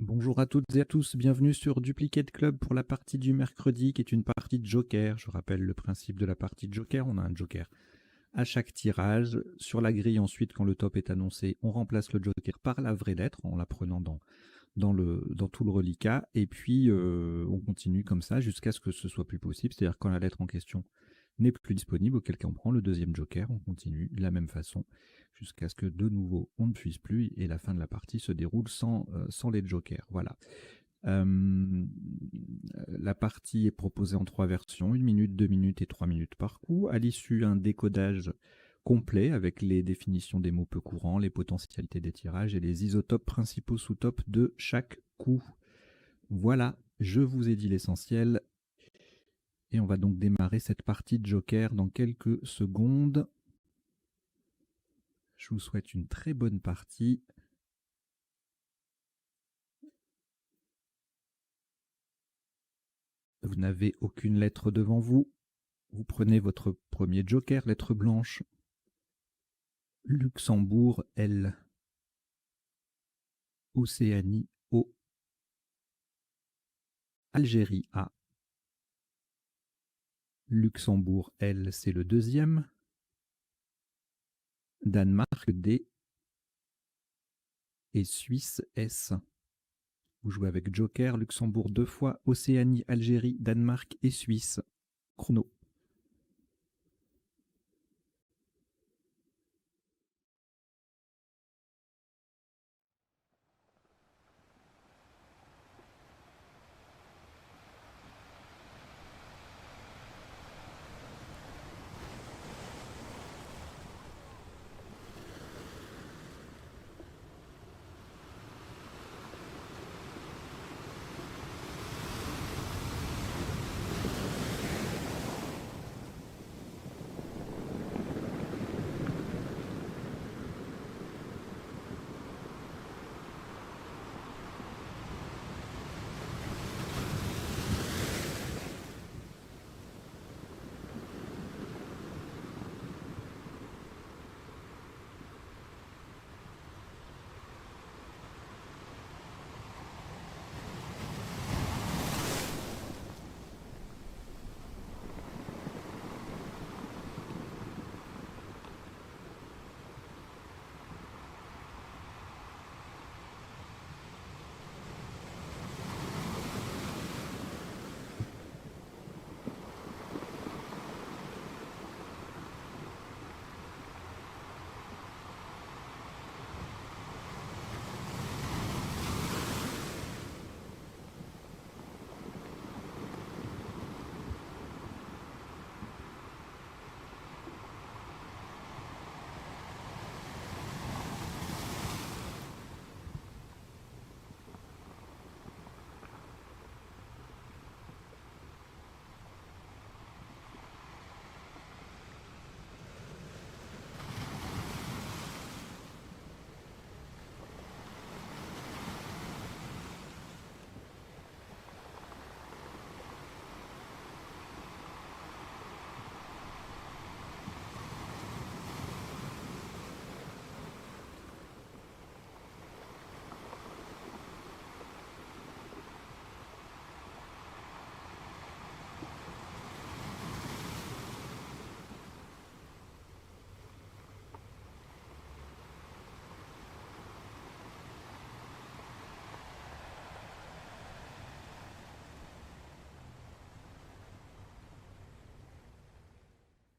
Bonjour à toutes et à tous, bienvenue sur Duplicate Club pour la partie du mercredi qui est une partie de Joker. Je rappelle le principe de la partie de Joker, on a un Joker à chaque tirage. Sur la grille ensuite, quand le top est annoncé, on remplace le Joker par la vraie lettre en la prenant dans tout le reliquat. Et puis on continue comme ça jusqu'à ce que ce soit plus possible, c'est-à-dire quand la lettre en question n'est plus disponible, auquel cas on prend le deuxième Joker, on continue de la même façon jusqu'à ce que de nouveau on ne puisse plus et la fin de la partie se déroule sans les Jokers. Voilà. La partie est proposée en 3 versions, 1 minute, 2 minutes et 3 minutes par coup. À l'issue, un décodage complet avec les définitions des mots peu courants, les potentialités des tirages et les isotopes principaux sous-topes de chaque coup. Voilà, je vous ai dit l'essentiel. Et on va donc démarrer cette partie de Joker dans quelques secondes. Je vous souhaite une très bonne partie. Vous n'avez aucune lettre devant vous. Vous prenez votre premier Joker, lettre blanche. Luxembourg, L. Océanie, O. Algérie, A. Luxembourg, L, c'est le deuxième. Danemark, D. Et Suisse, S. Vous jouez avec Joker, Luxembourg 2 fois, Océanie, Algérie, Danemark et Suisse. Chrono.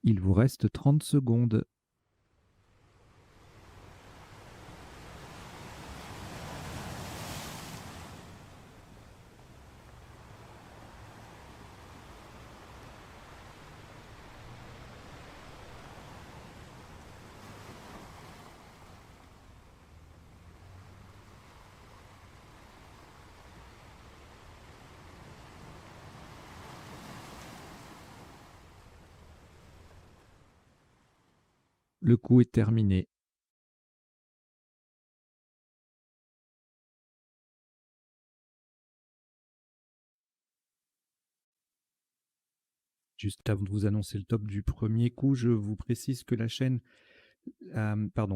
Il vous reste 30 secondes. Le coup est terminé. Juste avant de vous annoncer le top du premier coup, je vous précise que la chaîne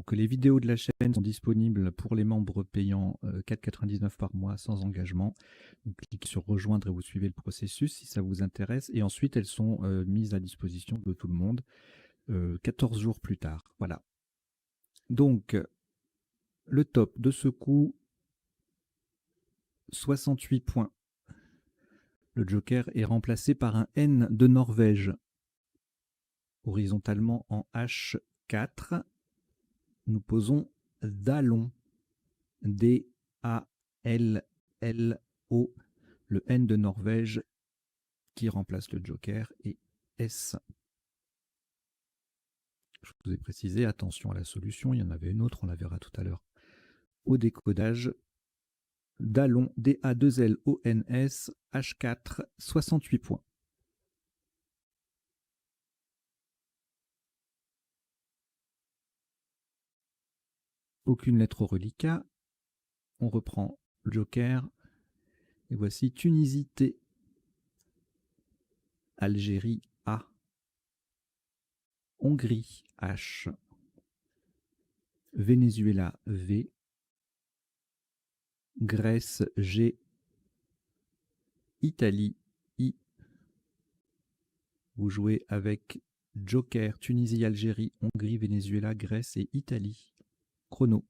que les vidéos de la chaîne sont disponibles pour les membres payants 4,99 par mois sans engagement. Vous cliquez sur rejoindre et vous suivez le processus si ça vous intéresse. Et ensuite, elles sont mises à disposition de tout le monde 14 jours plus tard. Voilà. Donc, le top de ce coup, 68 points. Le joker est remplacé par un N de Norvège. Horizontalement en H4, nous posons Dallon. D-A-L-L-O. Le N de Norvège qui remplace le joker et S. Je vous ai précisé, attention à la solution, il y en avait une autre, on la verra tout à l'heure. Au décodage, Dallon, D-A-2-L-O-N-S, H4, 68 points. Aucune lettre au reliquat. On reprend le joker. Et voici Tunisie T. Algérie A. Hongrie H. Venezuela V. Grèce G. Italie I. Vous jouez avec joker, Tunisie, Algérie, Hongrie, Venezuela, Grèce et Italie. Chrono.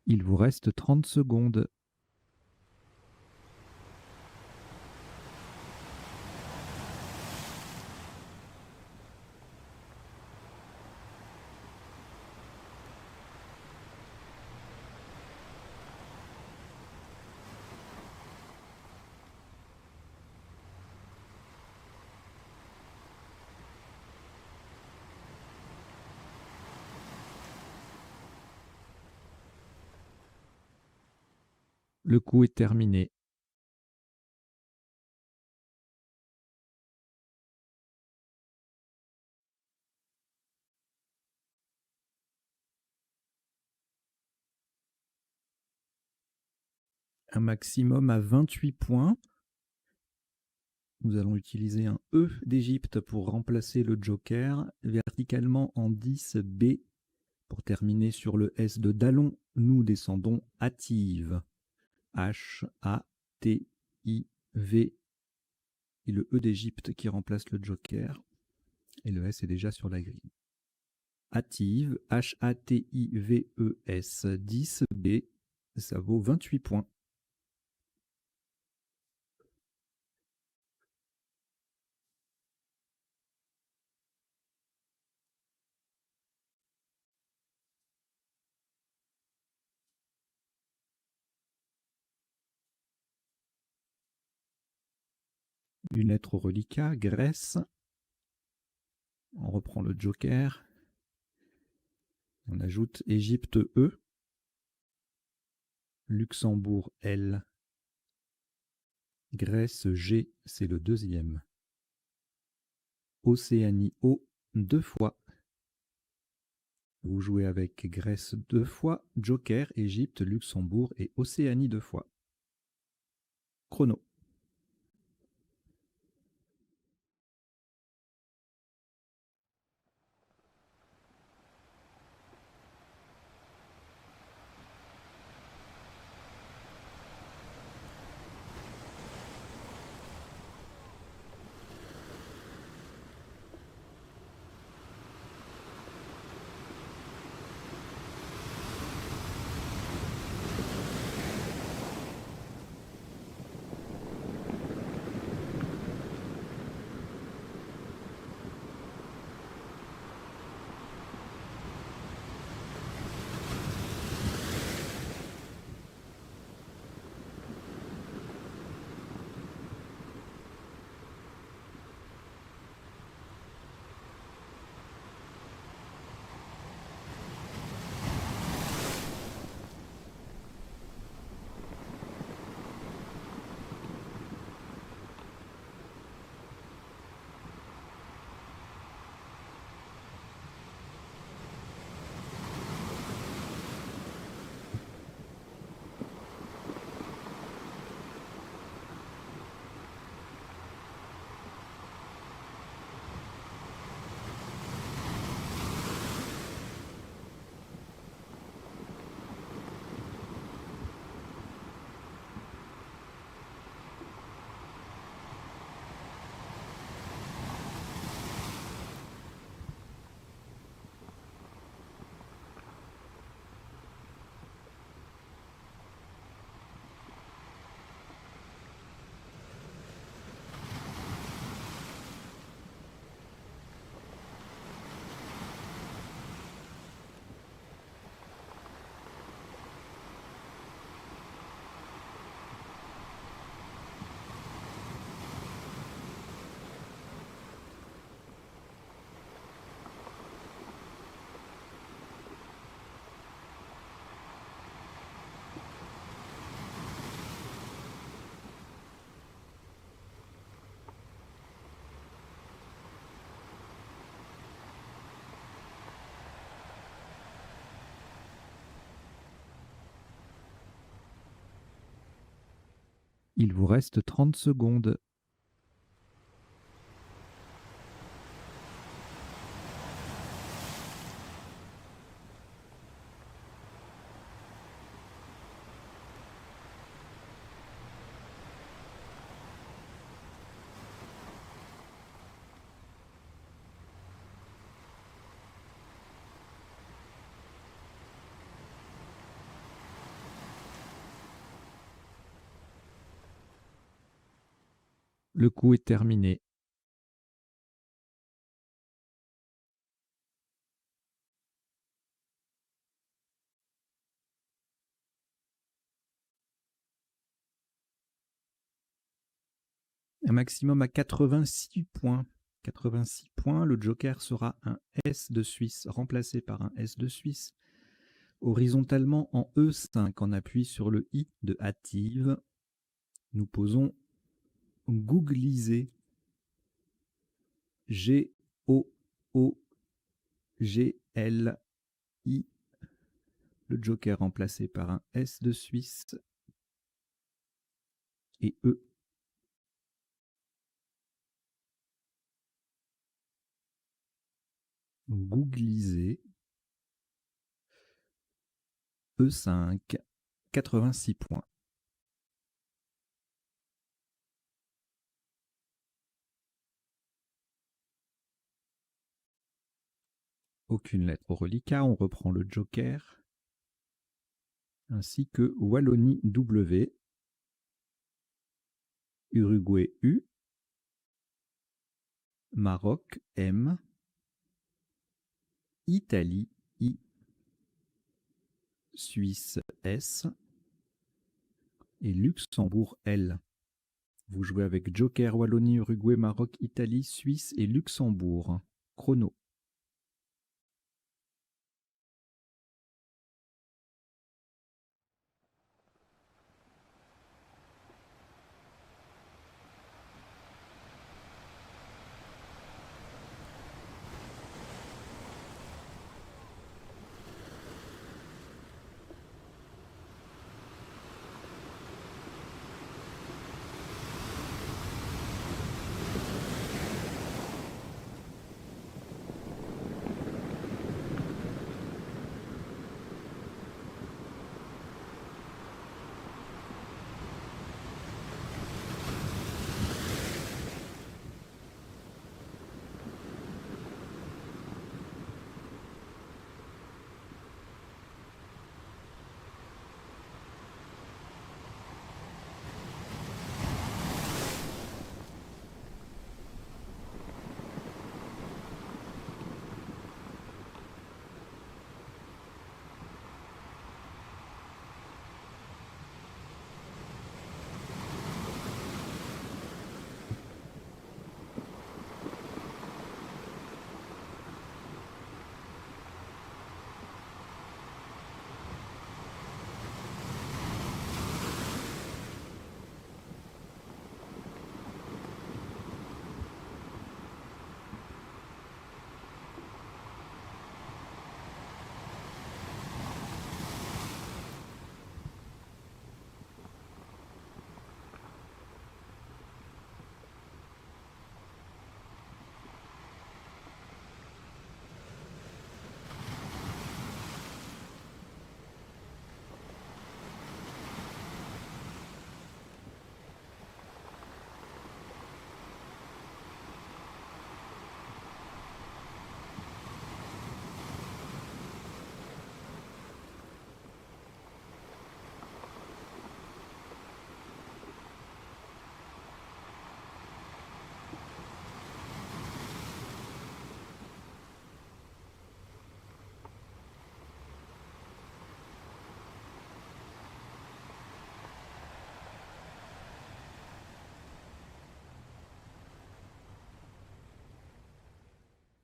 Il vous reste 30 secondes. Le coup est terminé. Un maximum à 28 points. Nous allons utiliser un E d'Égypte pour remplacer le joker verticalement en 10 B Pour terminer sur le S de Dallon, nous descendons hâtive. H-A-T-I-V. Et le E d'Égypte qui remplace le joker. Et le S est déjà sur la grille. Hâtive, H-A-T-I-V-E-S, 10 B, ça vaut 28 points. Une lettre au reliquat, Grèce. On reprend le joker. On ajoute Égypte E. Luxembourg L. Grèce G, c'est le deuxième. Océanie O, 2 fois. Vous jouez avec Grèce 2 fois, joker, Égypte, Luxembourg et Océanie 2 fois. Chrono. Il vous reste 30 secondes. Le coup est terminé. Un maximum à 86 points. 86 points, le joker sera un S de Suisse, remplacé par un S de Suisse. Horizontalement en E5, on appuie sur le I de hâtive. Nous posons googliser. G-O-O-G-L-I. Le joker remplacé par un S de Suisse et E. Googliser. E5, 86 points. Aucune lettre au reliquat, on reprend le joker, ainsi que Wallonie W, Uruguay U, Maroc M, Italie I, Suisse S et Luxembourg L. Vous jouez avec Joker, Wallonie, Uruguay, Maroc, Italie, Suisse et Luxembourg. Chrono.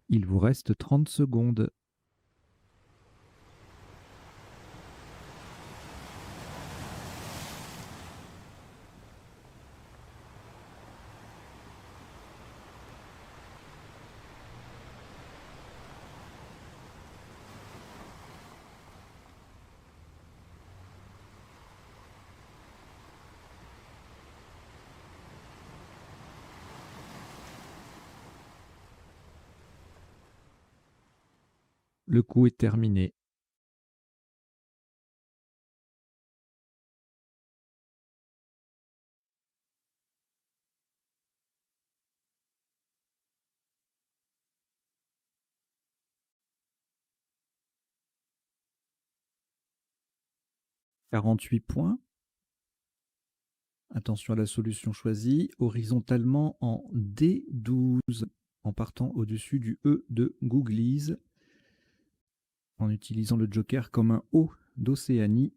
Il vous reste 30 secondes. Le coup est terminé. « 48 points. Attention à la solution choisie, horizontalement en D12, en partant au-dessus du E de Googlies, en utilisant le joker comme un O d'Océanie.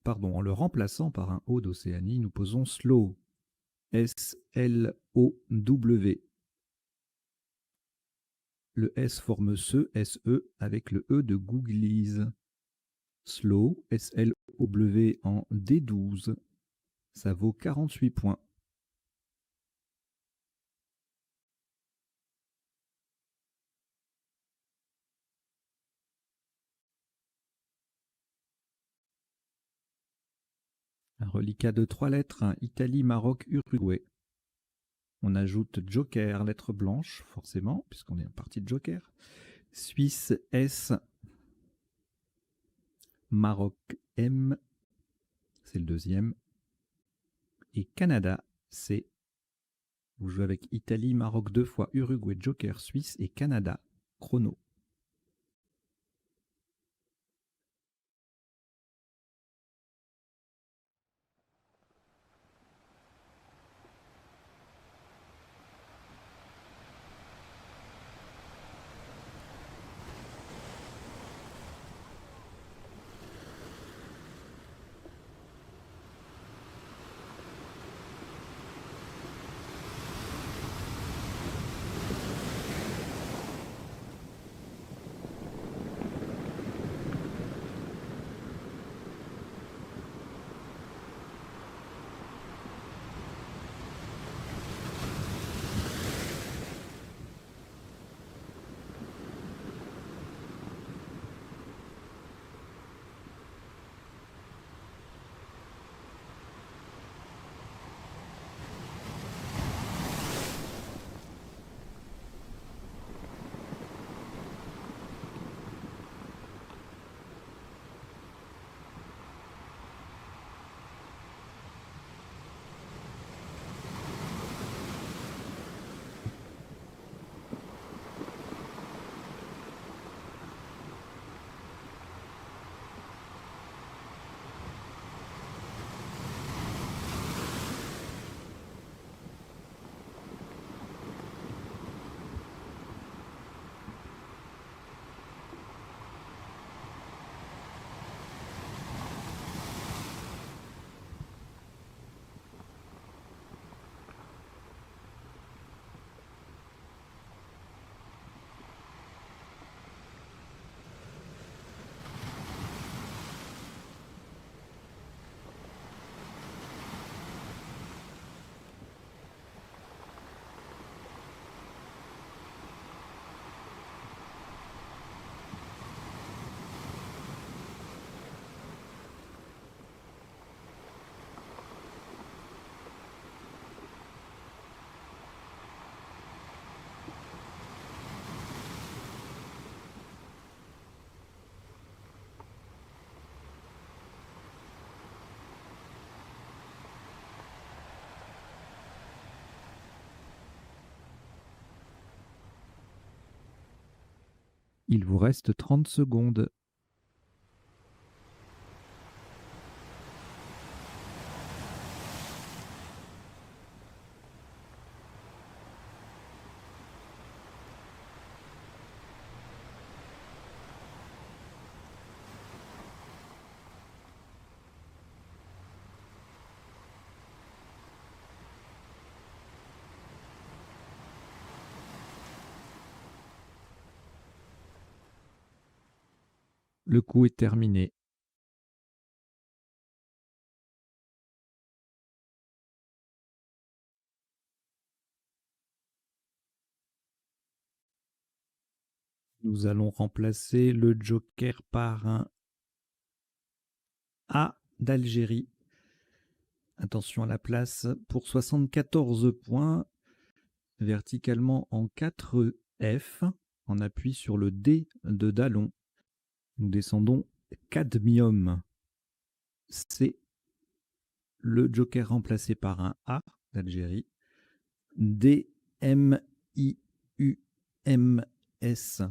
Pardon, en le remplaçant par un O d'Océanie, nous posons slow. S-L-O-W. Le S forme SE, S-E, avec le E de Googlies. Slow, S-L-O-W en D12. Ça vaut 48 points. Un reliquat de 3 lettres, Italie, Maroc, Uruguay. On ajoute joker, lettre blanche, forcément, puisqu'on est en partie de joker. Suisse, S. Maroc M, c'est le deuxième. Et Canada C. Vous jouez avec Italie, Maroc 2 fois, Uruguay, Joker, Suisse et Canada, chrono. Il vous reste 30 secondes. Le coup est terminé. Nous allons remplacer le joker par un A d'Algérie. Attention à la place pour 74 points. Verticalement en 4 F. On appuie sur le D de Dallon. Nous descendons cadmium. C'est le joker remplacé par un A d'Algérie. D, M, I, U, M, S.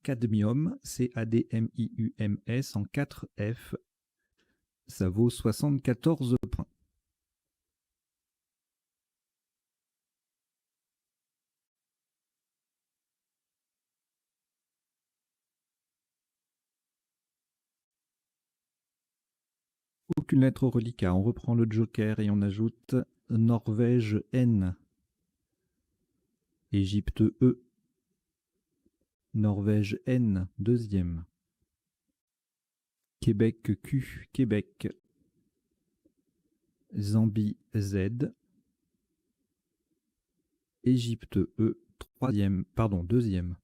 Cadmium, C-A-D-M-I-U-M-S en 4 F. Ça vaut 74 points. Aucune lettre au reliquat. On reprend le joker et on ajoute Norvège N. Égypte E. Norvège N, deuxième. Québec Q, Québec. Zambie Z. Égypte E, deuxième.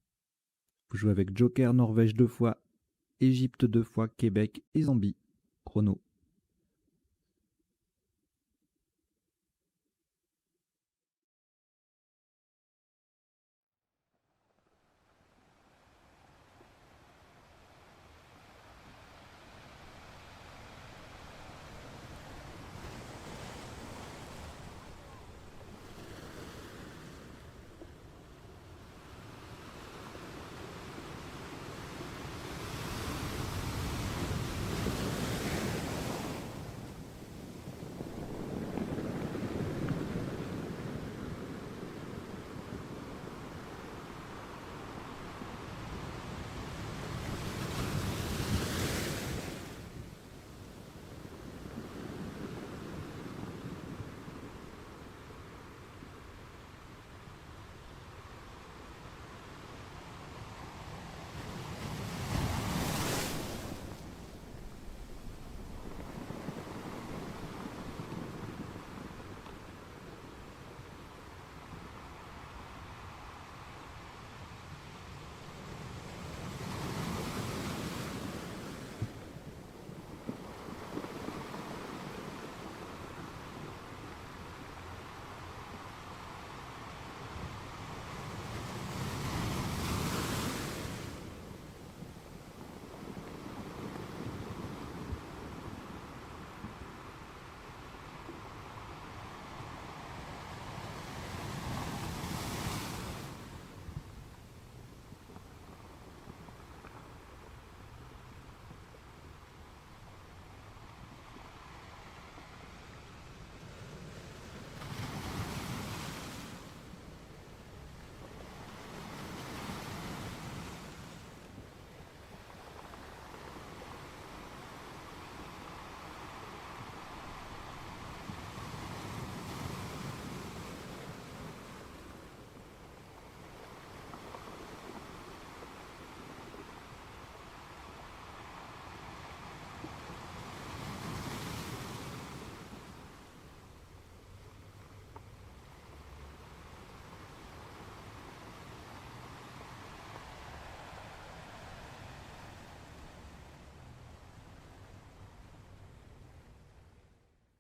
Vous jouez avec Joker, Norvège 2 fois, Égypte 2 fois, Québec et Zambie. Chrono.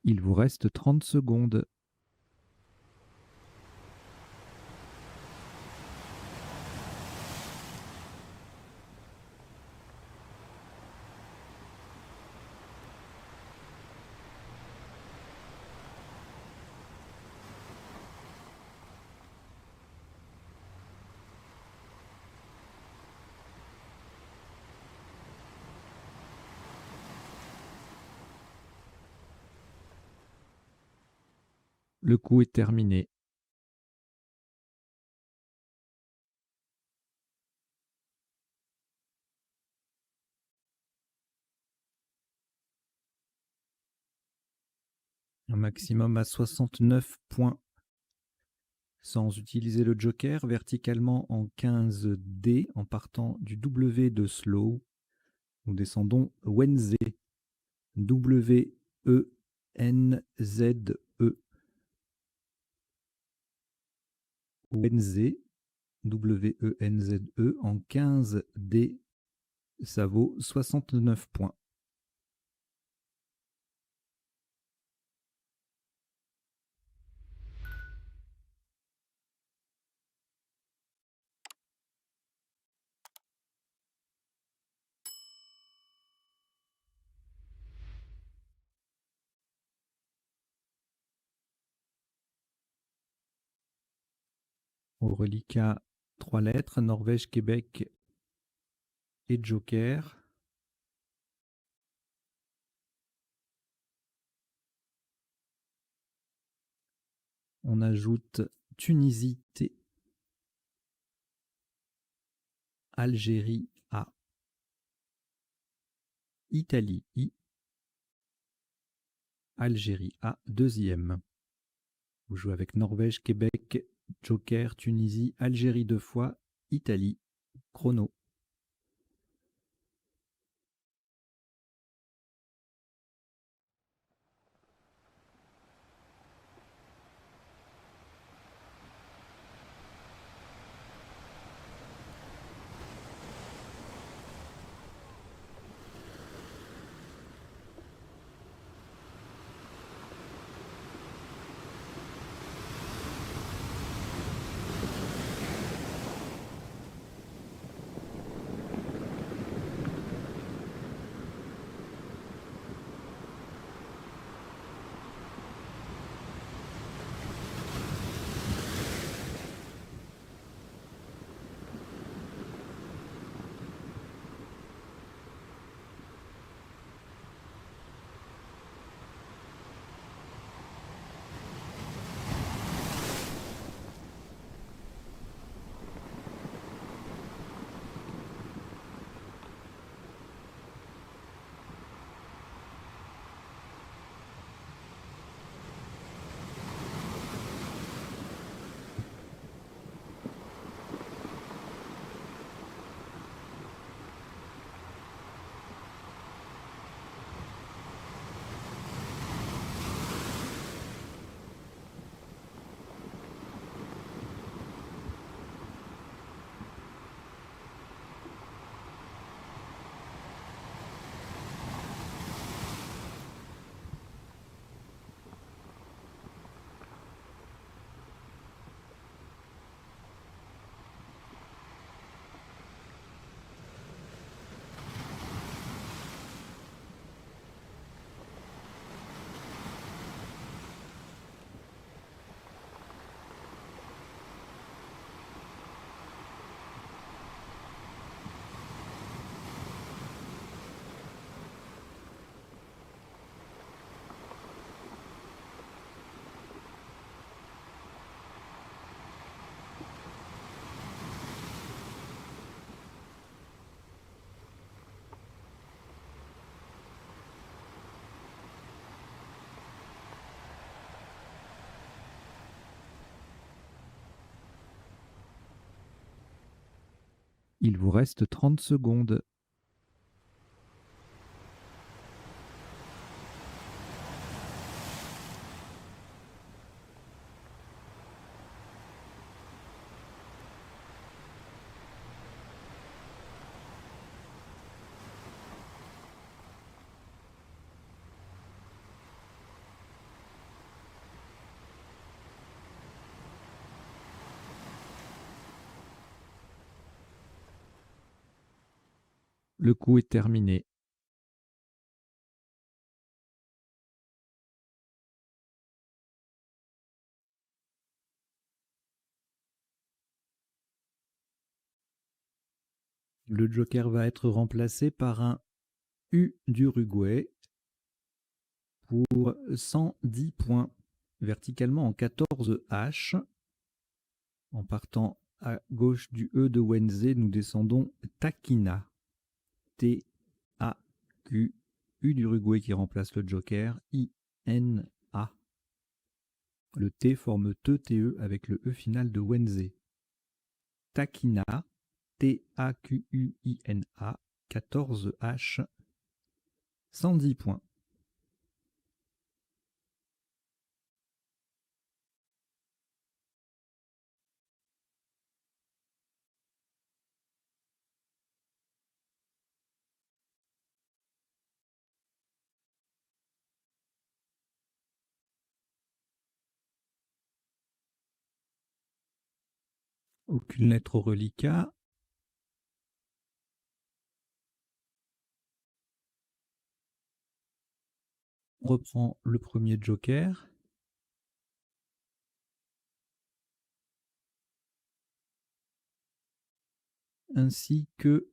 Il vous reste 30 secondes. Le coup est terminé. Un maximum à 69 points. Sans utiliser le joker, verticalement en 15D, en partant du W de slow, nous descendons Wenze. W-E-N-Z-E. Wenze. W-E-N-Z-E en 15D. Ça vaut 69 points. Au reliquat, 3 lettres, Norvège, Québec et Joker. On ajoute Tunisie T, Algérie A, Italie I, Algérie A, deuxième. Vous jouez avec Norvège, Québec, Joker, Tunisie, Algérie 2 fois, Italie, chrono. Il vous reste 30 secondes. Le coup est terminé. Le joker va être remplacé par un U d'Uruguay pour 110 points. Verticalement en 14 H. En partant à gauche du E de Wednesday, nous descendons Taquina. T-A-Q. U d'Uruguay qui remplace le joker. I-N-A. Le T forme T-T-E avec le E final de Wednesday. Taquina. T-A-Q-U-I-N-A. 14 H. 110 points. Aucune lettre au reliquat. On reprend le premier joker. Ainsi que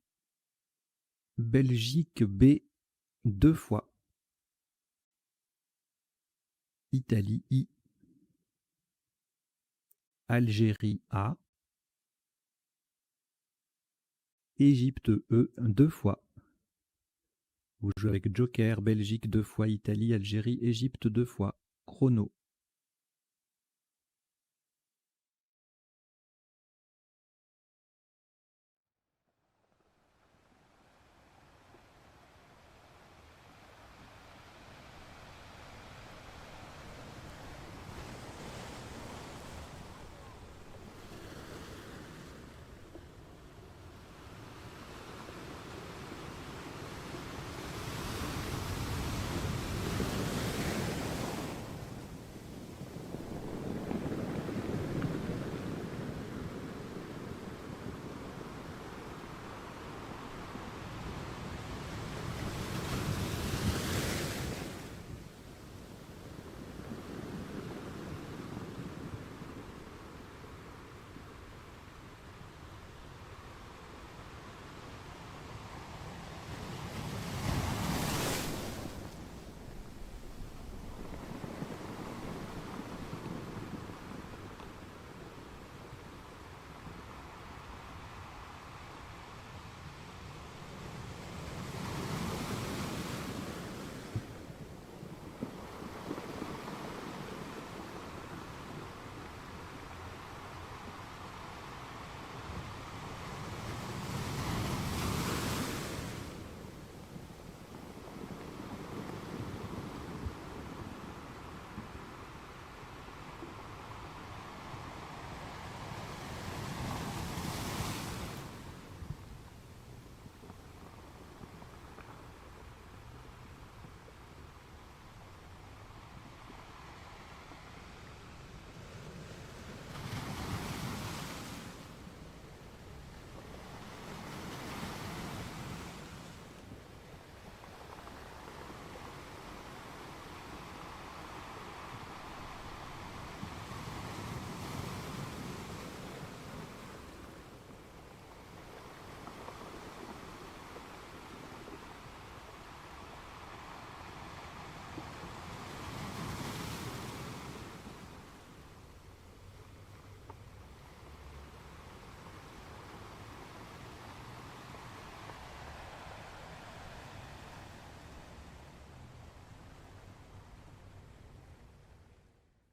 Belgique B 2 fois. Italie I. Algérie A. Égypte E 2 fois. Vous jouez avec joker, Belgique 2 fois, Italie, Algérie, Égypte 2 fois. Chrono.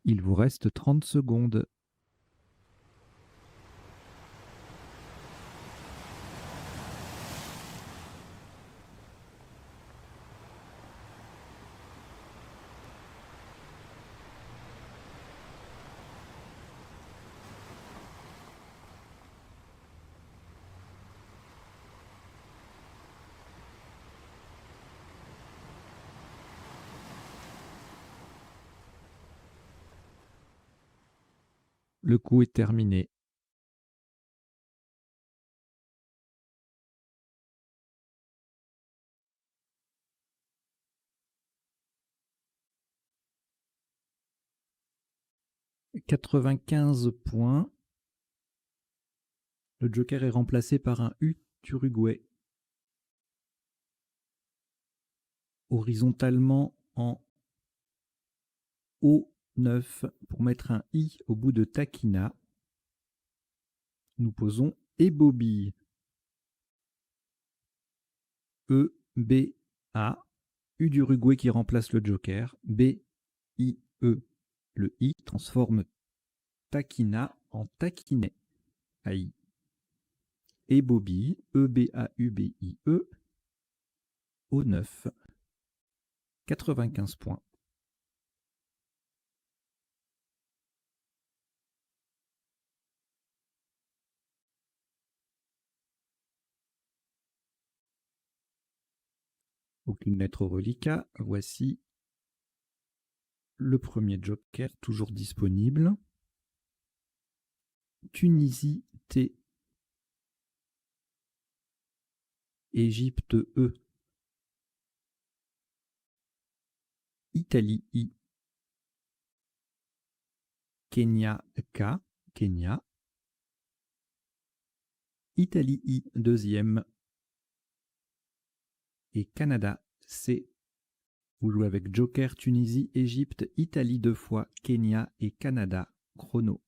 Il vous reste 30 secondes. Le coup est terminé. 95 points. Le joker est remplacé par un U d'Uruguay. Horizontalement en O9 pour mettre un I au bout de taquina. Nous posons et Bobby. E, B, A. U d'Uruguay qui remplace le joker. B, I, E. Le I transforme taquina en taquinet. Aïe. Et Bobby. E, B, A, U, B, I, E. O9. 95 points. Aucune lettre au reliquat. Voici le premier joker, toujours disponible. Tunisie T. Égypte E. Italie I. Kenya K. Kenya. Italie I, deuxième. Et Canada C. Vous jouez avec Joker, Tunisie, Égypte, Italie 2 fois, Kenya et Canada. Chrono.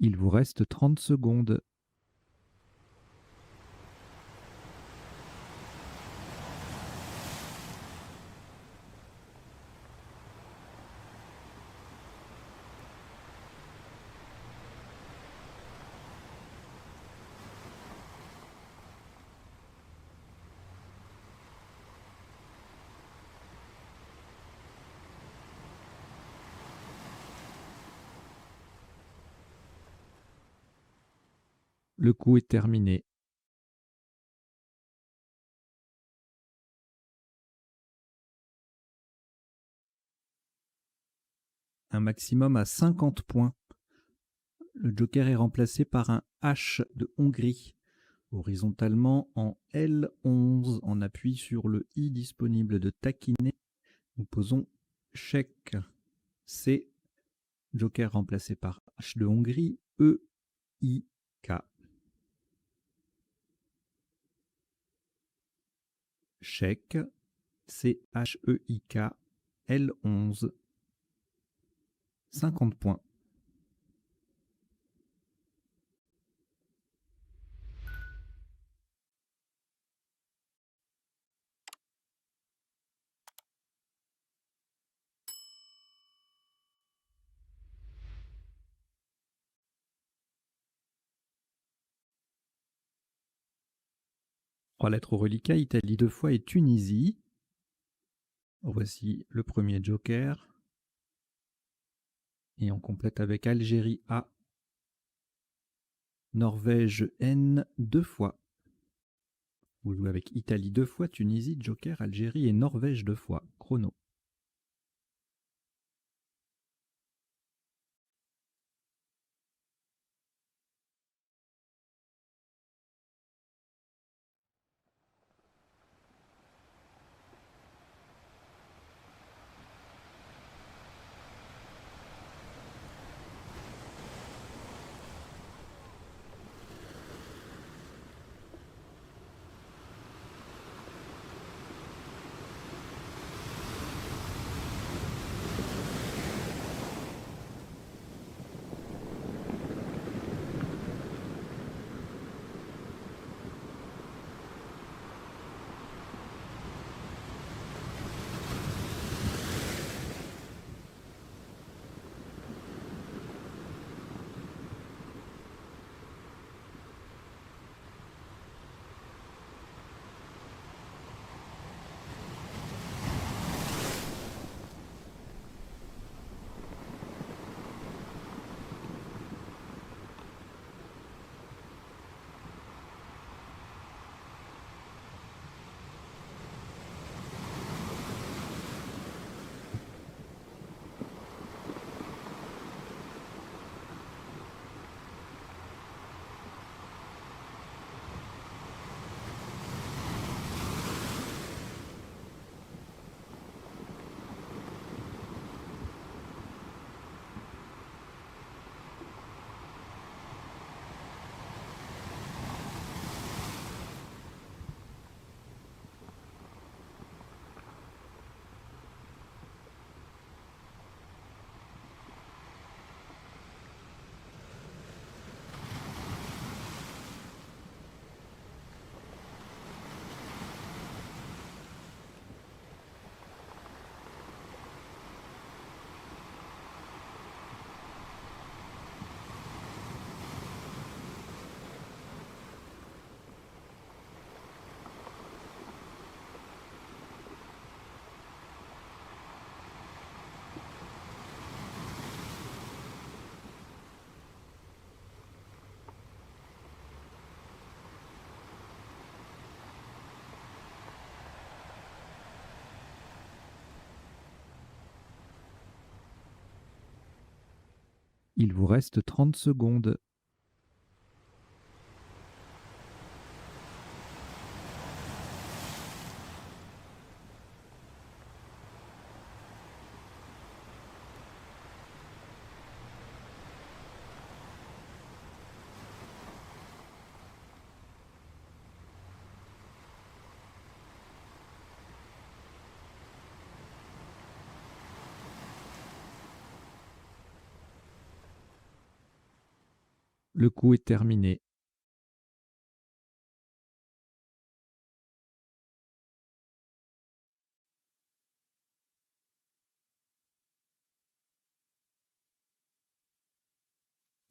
Il vous reste 30 secondes. Le coup est terminé. Un maximum à 50 points. Le joker est remplacé par un H de Hongrie. Horizontalement en L11, en appui sur le I disponible de taquiner. Nous posons chèque. C. Joker remplacé par H de Hongrie, E-I-K. Chèque, C-H-E-I-K, L11. 50 points. Trois lettres au reliquat, Italie 2 fois et Tunisie. Voici le premier joker. Et on complète avec Algérie A. Norvège N 2 fois. Vous jouez avec Italie 2 fois, Tunisie, joker, Algérie et Norvège 2 fois. Chrono. Il vous reste 30 secondes. Le coup est terminé.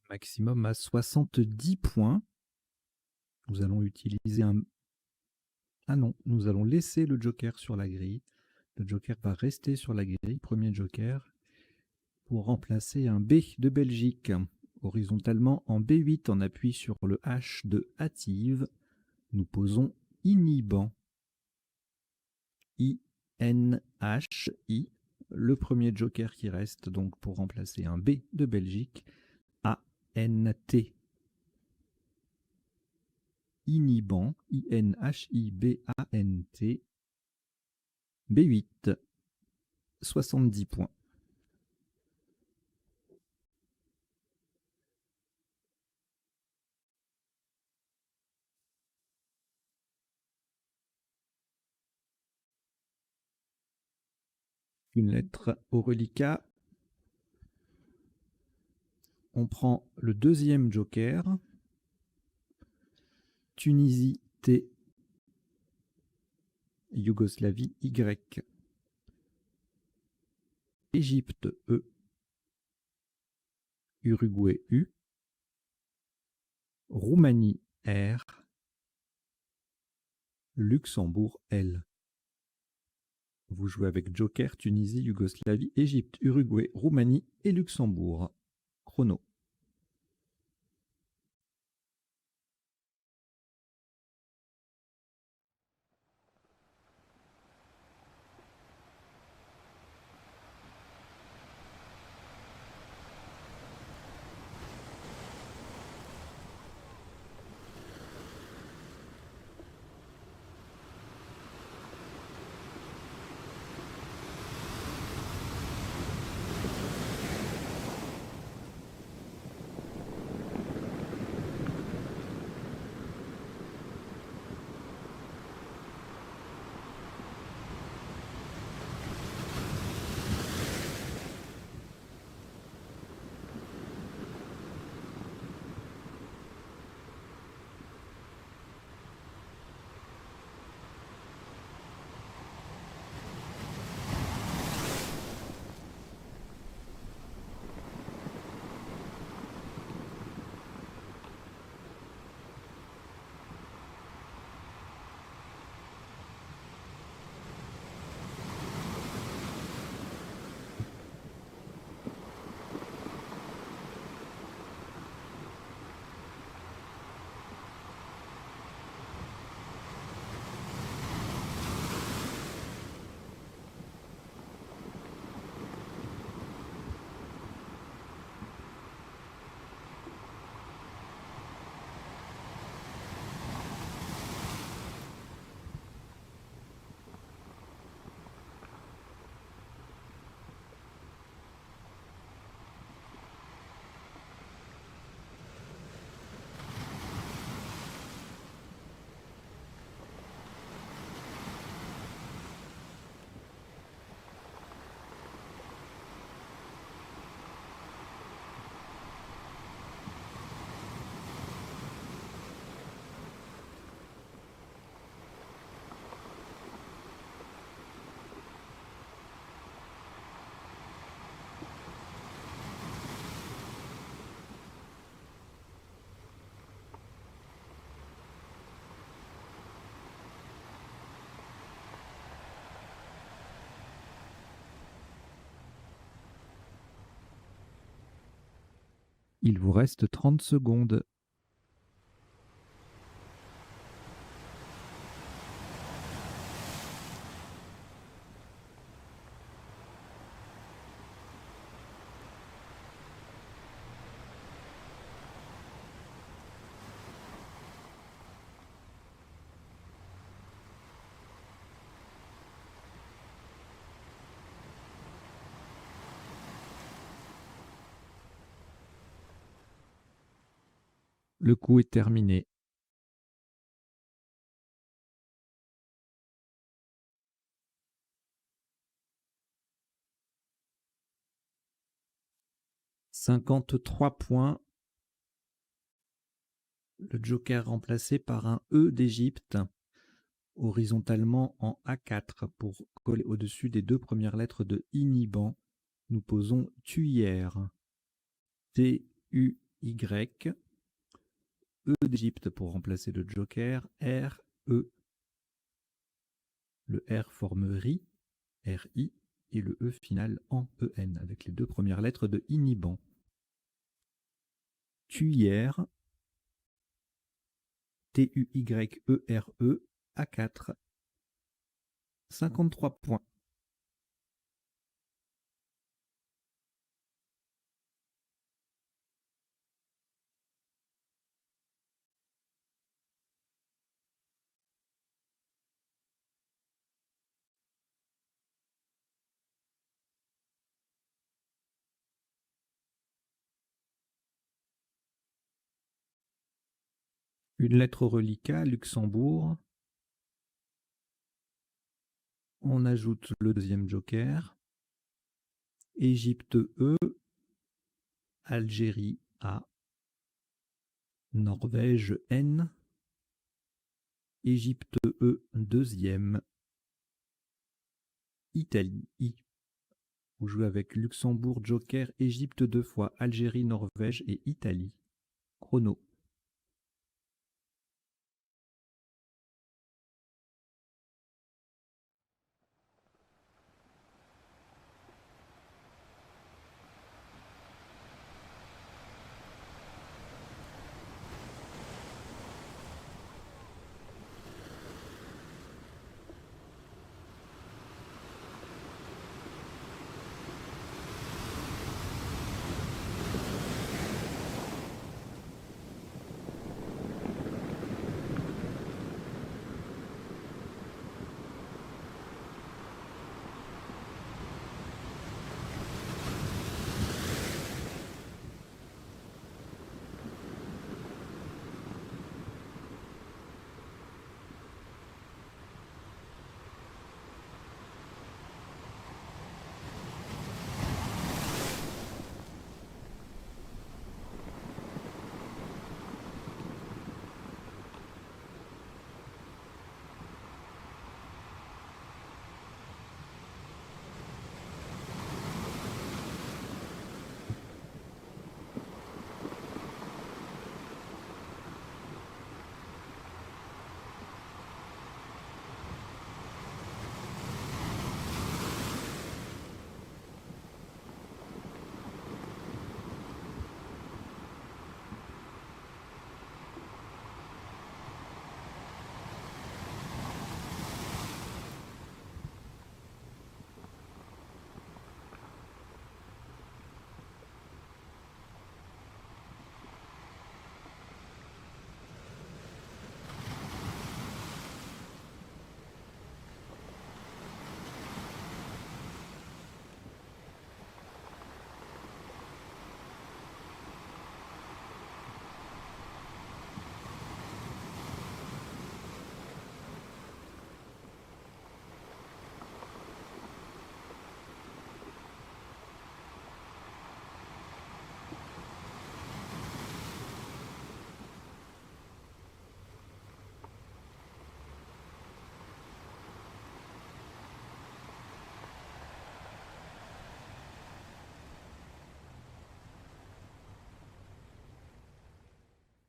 Maximum à 70 points. Nous allons utiliser un... Ah non, nous allons laisser le joker sur la grille. Le joker va rester sur la grille, premier joker, pour remplacer un B de Belgique. Horizontalement en B8, on appuie sur le H de hâtive. Nous posons inhibant. I-N-H-I. Le premier joker qui reste donc pour remplacer un B de Belgique. A-N-T. Inhibant. I-N-H-I-B-A-N-T. B8. 70 points. Une lettre au reliquat. On prend le deuxième joker. Tunisie T. Yougoslavie Y. Égypte E. Uruguay U. Roumanie R. Luxembourg L. Vous jouez avec Joker, Tunisie, Yougoslavie, Égypte, Uruguay, Roumanie et Luxembourg. Chrono. Il vous reste 30 secondes. Le coup est terminé. « 53 points. Le joker remplacé par un E d'Égypte, horizontalement en A4 pour coller au-dessus des deux premières lettres de Inhiban. Nous posons Tuyère. T-U-Y. E d'Égypte pour remplacer le joker. R-E. Le R forme RI, R-I, et le E final en E-N, avec les deux premières lettres de Inhiban. Tuyère. T-U-Y-E-R-E, A4. 53 points. Une lettre au reliquat, Luxembourg. On ajoute le deuxième joker. Égypte E, Algérie A, Norvège N, Égypte E deuxième, Italie I. Vous jouez avec Luxembourg, Joker, Égypte 2 fois, Algérie, Norvège et Italie. Chrono.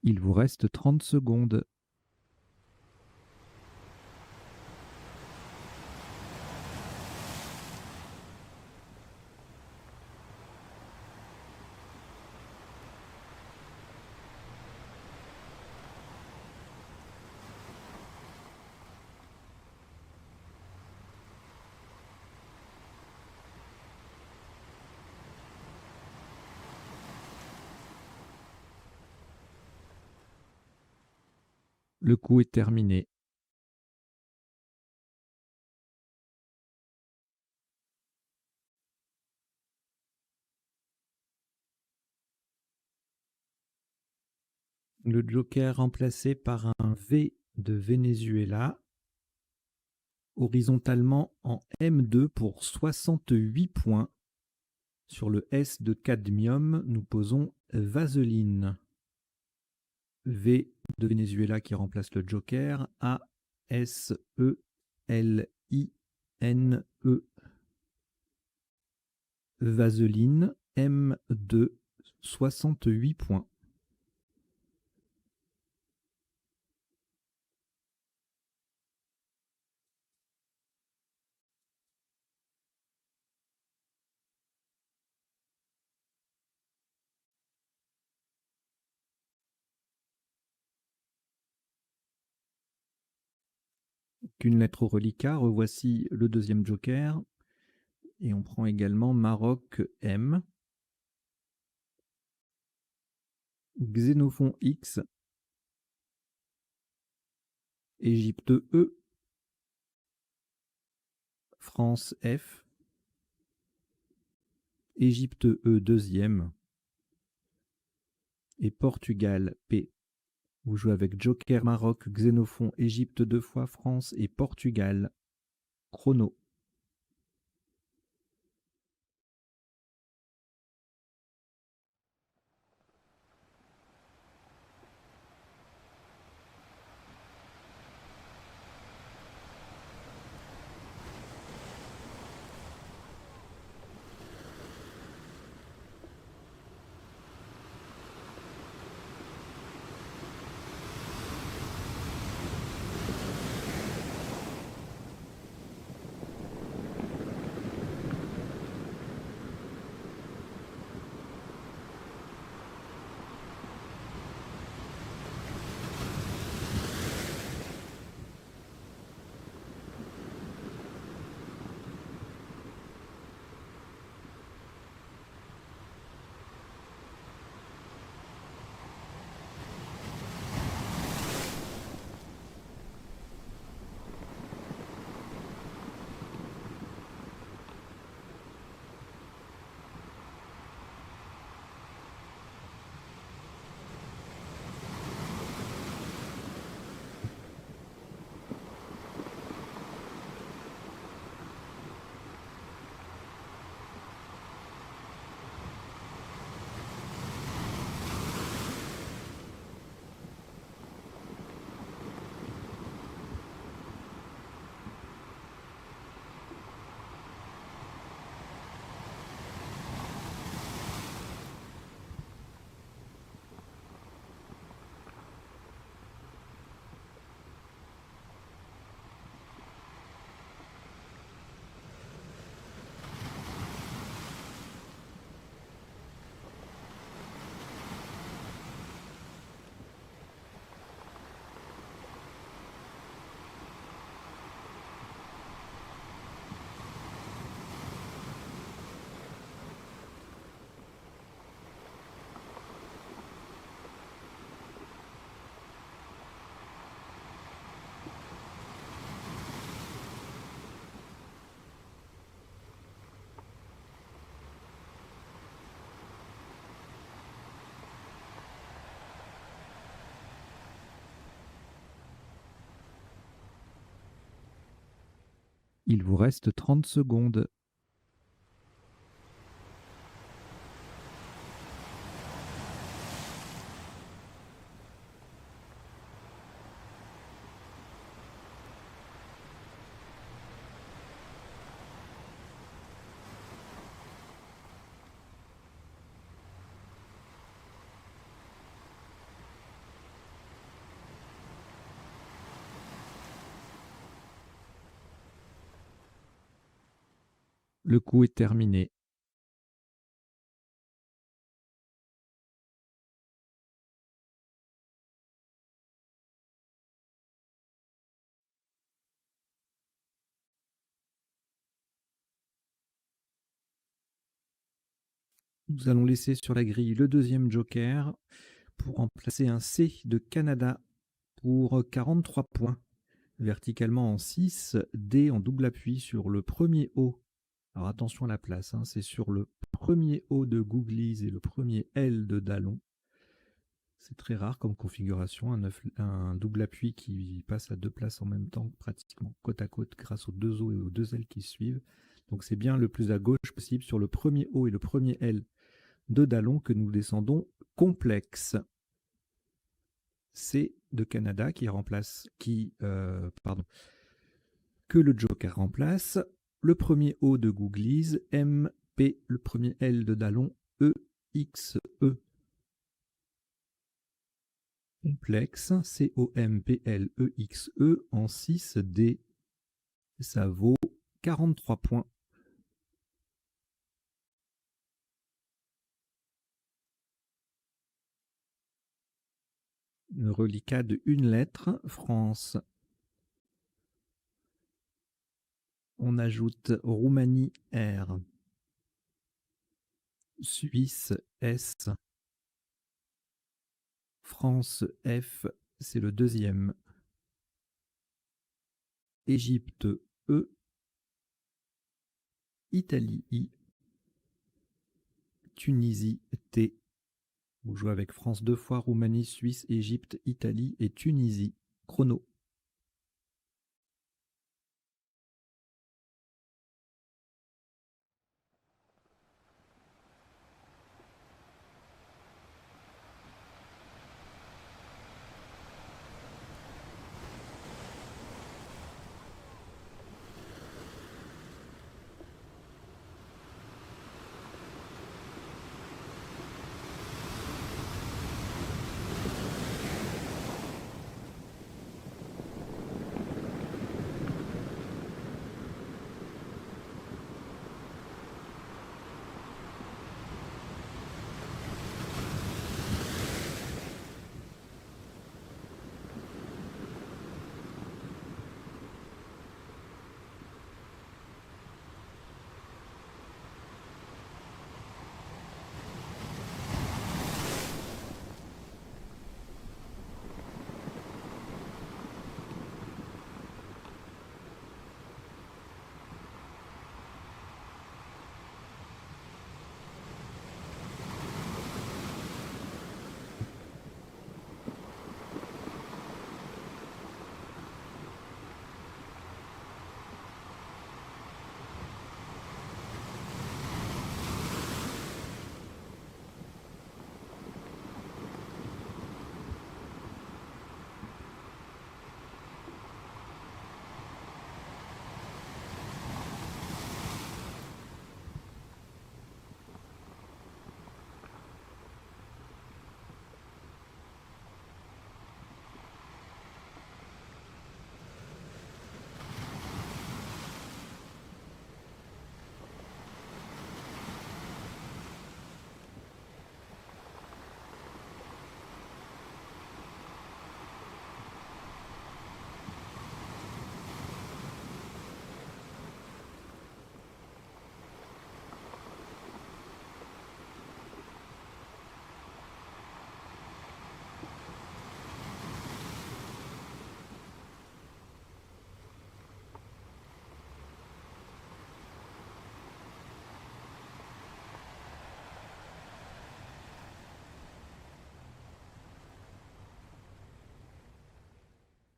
Il vous reste 30 secondes. Le coup est terminé. Le joker remplacé par un V de Venezuela, horizontalement en M2 pour 68 points. Sur le S de cadmium, nous posons vaseline. V de Venezuela qui remplace le joker, A, S, E, L, I, N, E. Vaseline, M2, 68 points. Qu'une lettre au reliquat, revoici le deuxième joker. Et on prend également Maroc M, Xénophon X, Égypte E, France F, Égypte E deuxième et Portugal P. Vous jouez avec Joker, Maroc, Xénophon, Égypte 2 fois, France et Portugal. Chrono. Il vous reste 30 secondes. Le coup est terminé. Nous allons laisser sur la grille le deuxième joker pour remplacer un C de Canada pour 43 points. Verticalement en 6, D en double appui sur le premier O. Alors attention à la place, hein, c'est sur le premier O de Googlies et le premier L de Dallon. C'est très rare comme configuration, un double appui qui passe à deux places en même temps, pratiquement côte à côte grâce aux deux O et aux deux L qui suivent. Donc c'est bien le plus à gauche possible sur le premier O et le premier L de Dallon que nous descendons complexe. C de Canada que le joker remplace. Le premier O de Googlies, M, P, le premier L de Dallon, E, X, E. Complexe, C, O, M, P, L, E, X, E en 6, D. Ça vaut 43 points. Le reliquat de une lettre, France. On ajoute Roumanie, R. Suisse, S. France, F, c'est le deuxième. Égypte, E. Italie, I. Tunisie, T. Vous jouez avec France deux fois, Roumanie, Suisse, Égypte, Italie et Tunisie. Chrono.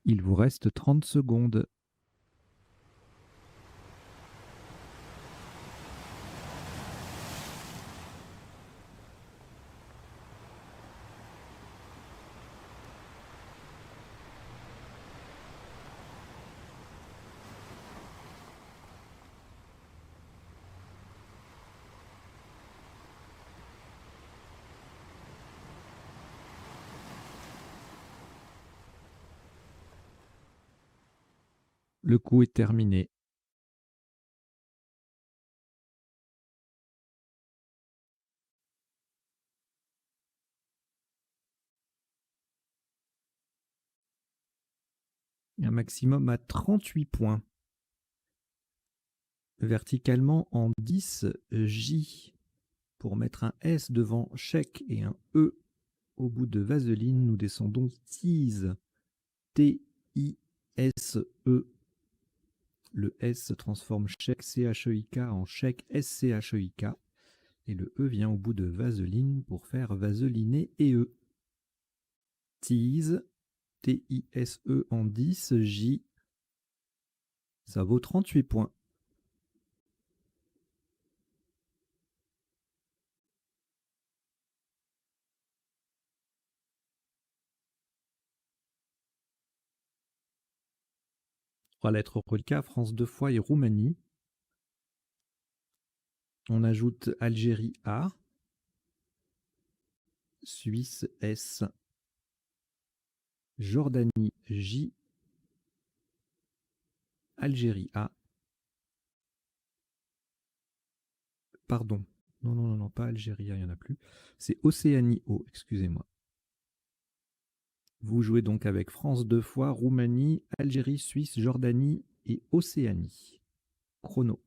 Il vous reste 30 secondes. Le coup est terminé. Un maximum à 38 points. Verticalement en 10, J. Pour mettre un S devant chèque et un E au bout de vaseline, nous descendons tease. T-I-S-E. Le S se transforme chèque C-H-E-I-K en chèque S-C-H-E-I-K. Et le E vient au bout de vaseline pour faire vaseliner et E. Tease. T-I-S-E en 10, J. Ça vaut 38 points. Trois lettres reliquat, France 2 fois et Roumanie. On ajoute Algérie A, Suisse S, Jordanie J, Algérie A. Pardon. Non, pas Algérie A, il n'y en a plus. C'est Océanie O, excusez-moi. Vous jouez donc avec France 2 fois, Roumanie, Algérie, Suisse, Jordanie et Océanie. Chrono.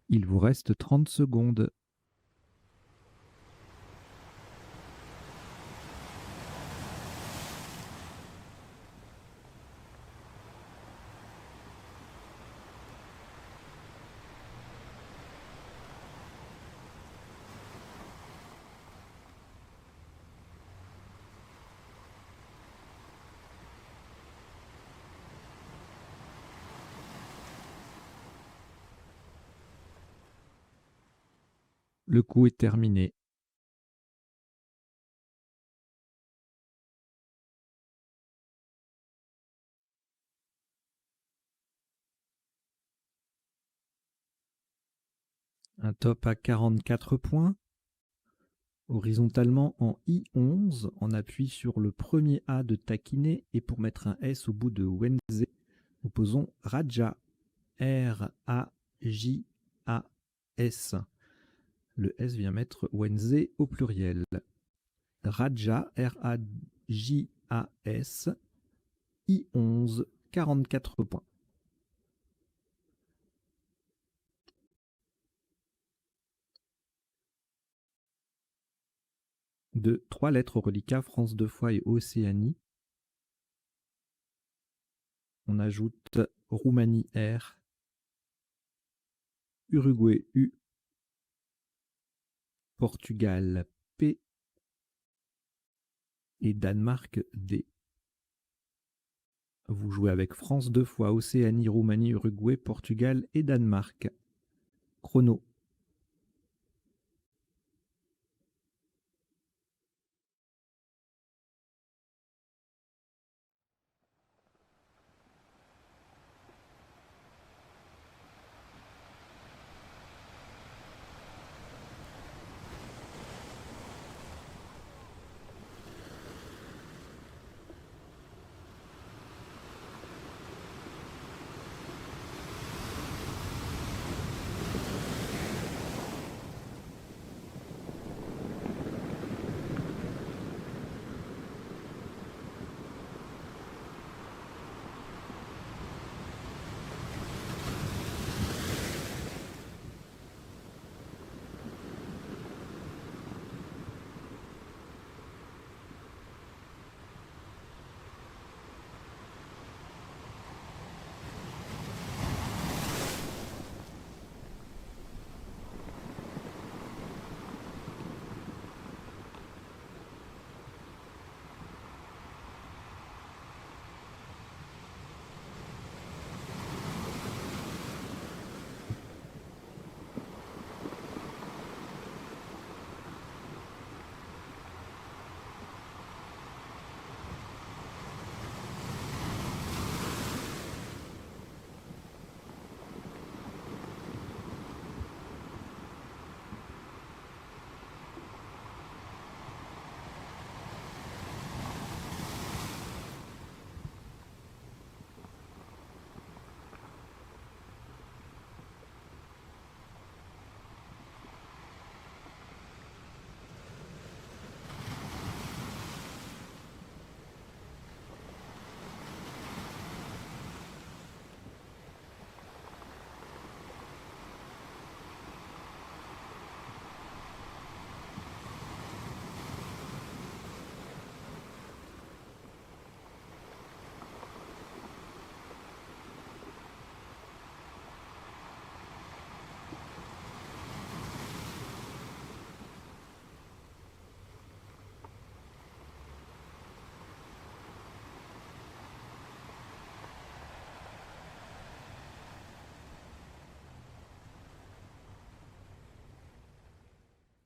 Il vous reste 30 secondes. Le coup est terminé. Un top à 44 points. Horizontalement en I11, on appuie sur le premier A de taquiner et pour mettre un S au bout de Wednesday, nous posons Raja. R-A-J-A-S. Le S vient mettre Wenze au pluriel. Rajas, R-A-J-A-S, I11, 44 points. De 3 lettres au reliquat, France 2 fois et Océanie. On ajoute Roumanie R, Uruguay U, Portugal P et Danemark D. Vous jouez avec France 2 fois Océanie, Roumanie, Uruguay, Portugal et Danemark. Chrono.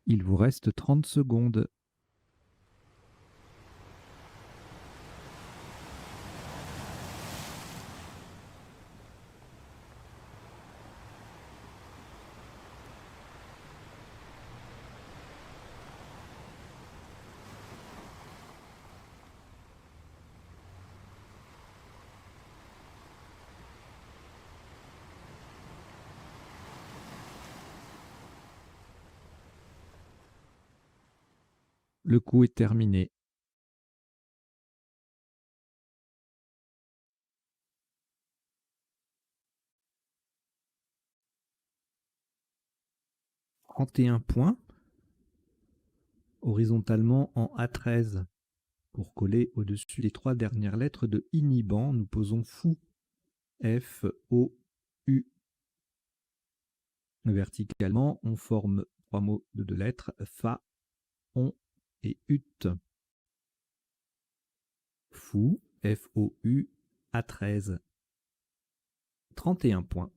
Il vous reste 30 secondes. Le coup est terminé. « 31 points. Horizontalement en A13. Pour coller au-dessus des 3 dernières lettres de inhibant, nous posons fou. F-O-U. Verticalement, on forme 3 mots de 2 lettres, fa, on et ut. Fou, F-O-U, A13. 31 points.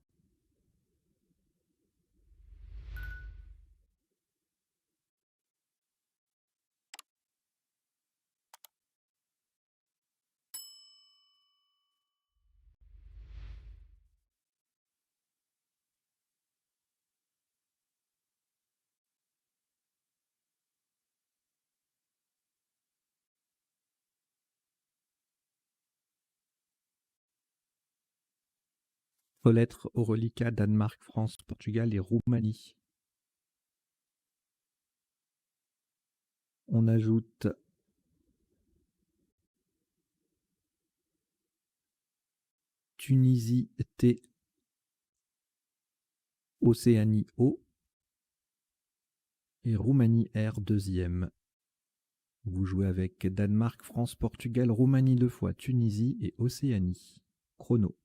4 lettres au reliquat Danemark, France, Portugal et Roumanie. On ajoute Tunisie T, Océanie O et Roumanie R deuxième. Vous jouez avec Danemark, France, Portugal, Roumanie 2 fois, Tunisie et Océanie. Chrono.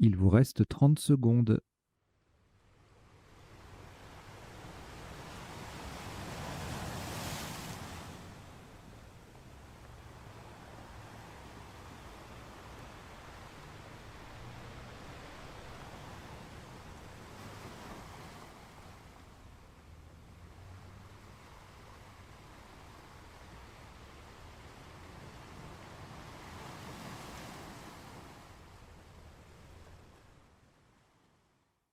Il vous reste 30 secondes.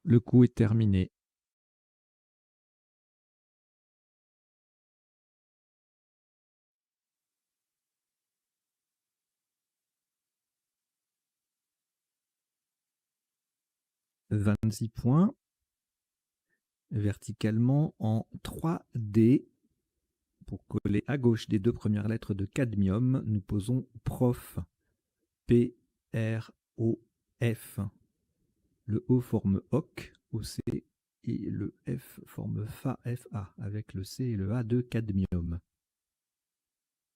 Le coup est terminé. « 26 points. Verticalement en 3D. Pour coller à gauche des 2 premières lettres de cadmium, nous posons prof. P, R, O, F. Le O forme OC, OC, et le F forme FA, FA, avec le C et le A de cadmium.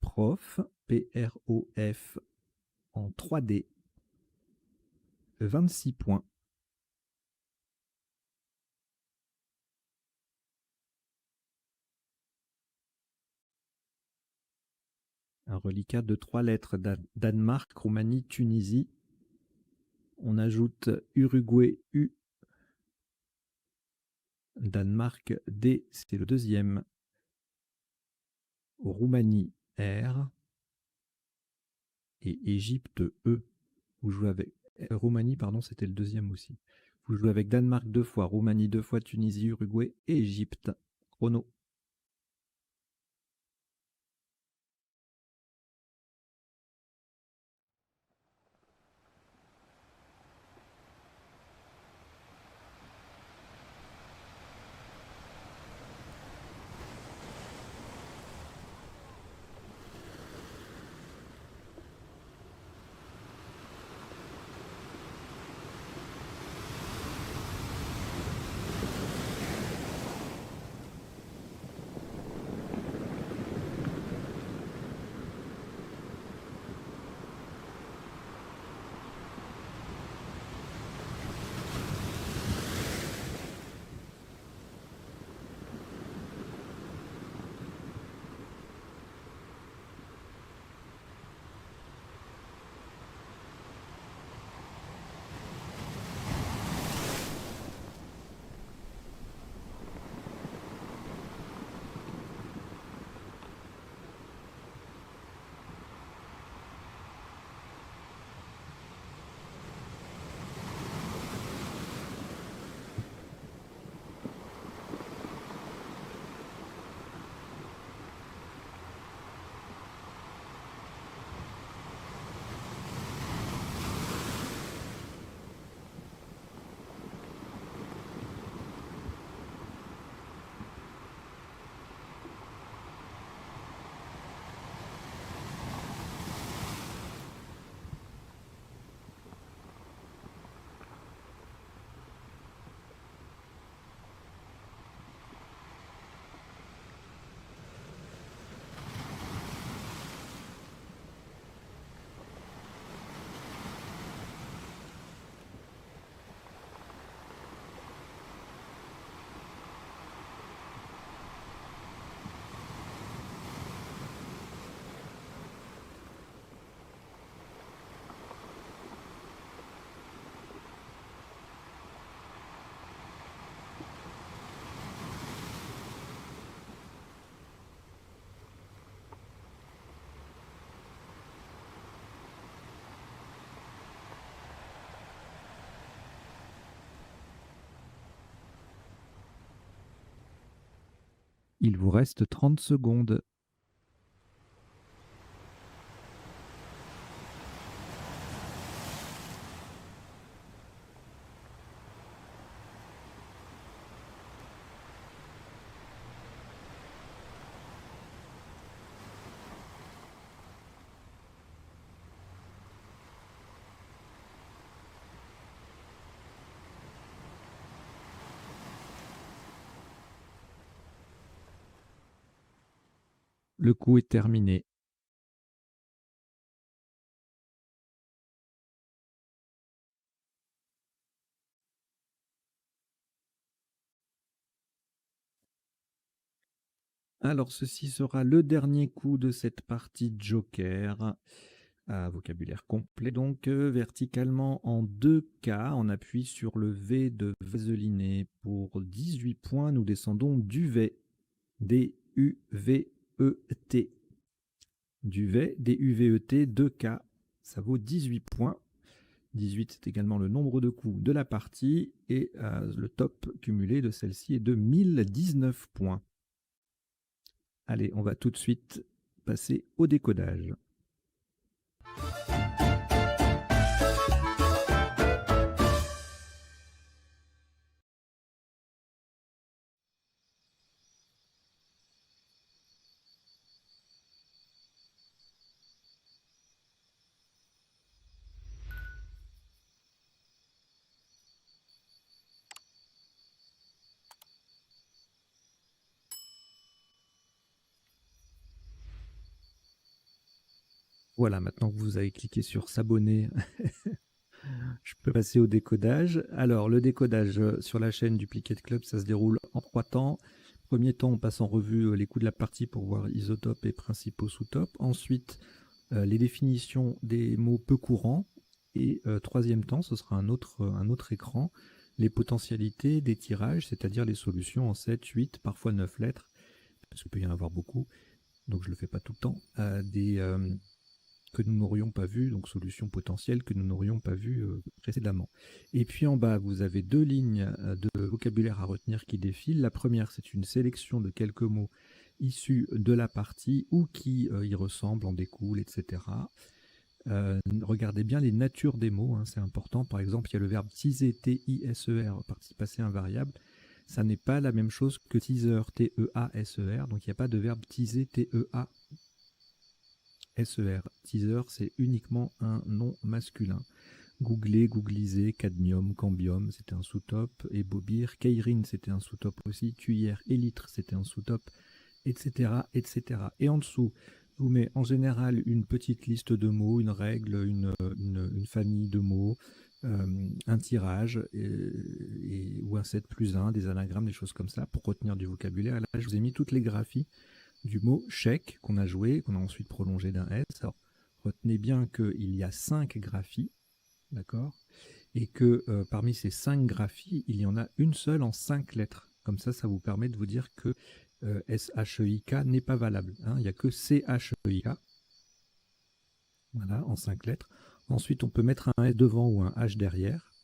Prof, P, R, O, F, en 3D. 26 points. Un reliquat de 3 lettres, Danemark, Roumanie, Tunisie. On ajoute Uruguay U, Danemark D, c'est le deuxième. Roumanie R et Égypte E. Vous jouez avec Roumanie, pardon, c'était le deuxième aussi. Vous jouez avec Danemark 2 fois, Roumanie 2 fois, Tunisie, Uruguay et Égypte. Chrono. Il vous reste 30 secondes. Le coup est terminé. Alors, ceci sera le dernier coup de cette partie Joker. À vocabulaire complet, donc verticalement en 2K, on appuie sur le V de vaseliné. Pour 18 points, nous descendons duvet. D-U-V-E-T. Duvet, D-U-V-E-T, 2K. Ça vaut 18 points. 18, c'est également le nombre de coups de la partie. Et le top cumulé de celle-ci est de 1019 points. Allez, on va tout de suite passer au décodage. Voilà, maintenant que vous avez cliqué sur s'abonner, je peux passer au décodage. Alors, le décodage sur la chaîne Duplicate Club, ça se déroule en 3 temps. Premier temps, on passe en revue les coups de la partie pour voir isotopes et principaux sous-topes. Ensuite, les définitions des mots peu courants. Et troisième temps, ce sera un autre écran, les potentialités des tirages, c'est-à-dire les solutions en 7, 8, parfois 9 lettres, parce qu'il peut y en avoir beaucoup, donc je ne le fais pas tout le temps, que nous n'aurions pas vu, donc solutions potentielles que nous n'aurions pas vues précédemment. Et puis en bas, vous avez 2 lignes de vocabulaire à retenir qui défilent. La première, c'est une sélection de quelques mots issus de la partie ou qui y ressemblent, en découlent, etc. Regardez bien les natures des mots, hein, c'est important. Par exemple, il y a le verbe teaser, T-I-S-E-R, participe passé invariable. Ça n'est pas la même chose que teaser, T-E-A-S-E-R, donc il n'y a pas de verbe teaser, T-E-A SER. Teaser, c'est uniquement un nom masculin. Googler, googliser, cadmium, cambium, c'était un sous-top. Et bobir, keirine, c'était un sous-top aussi. Tuyère, élytre, c'était un sous-top, etc., etc. Et en dessous, je vous mets en général une petite liste de mots, une règle, une famille de mots, un tirage, ou un 7+1, des anagrammes, des choses comme ça, pour retenir du vocabulaire. Là, je vous ai mis toutes les graphies du mot chèque qu'on a joué, qu'on a ensuite prolongé d'un S. Alors, retenez bien qu'il y a 5 graphies, d'accord, et que parmi ces 5 graphies, il y en a une seule en 5 lettres. Comme ça vous permet de vous dire que SHEIK n'est pas valable. Hein. Il n'y a que CHEIK, voilà, en 5 lettres. Ensuite, on peut mettre un S devant ou un H derrière.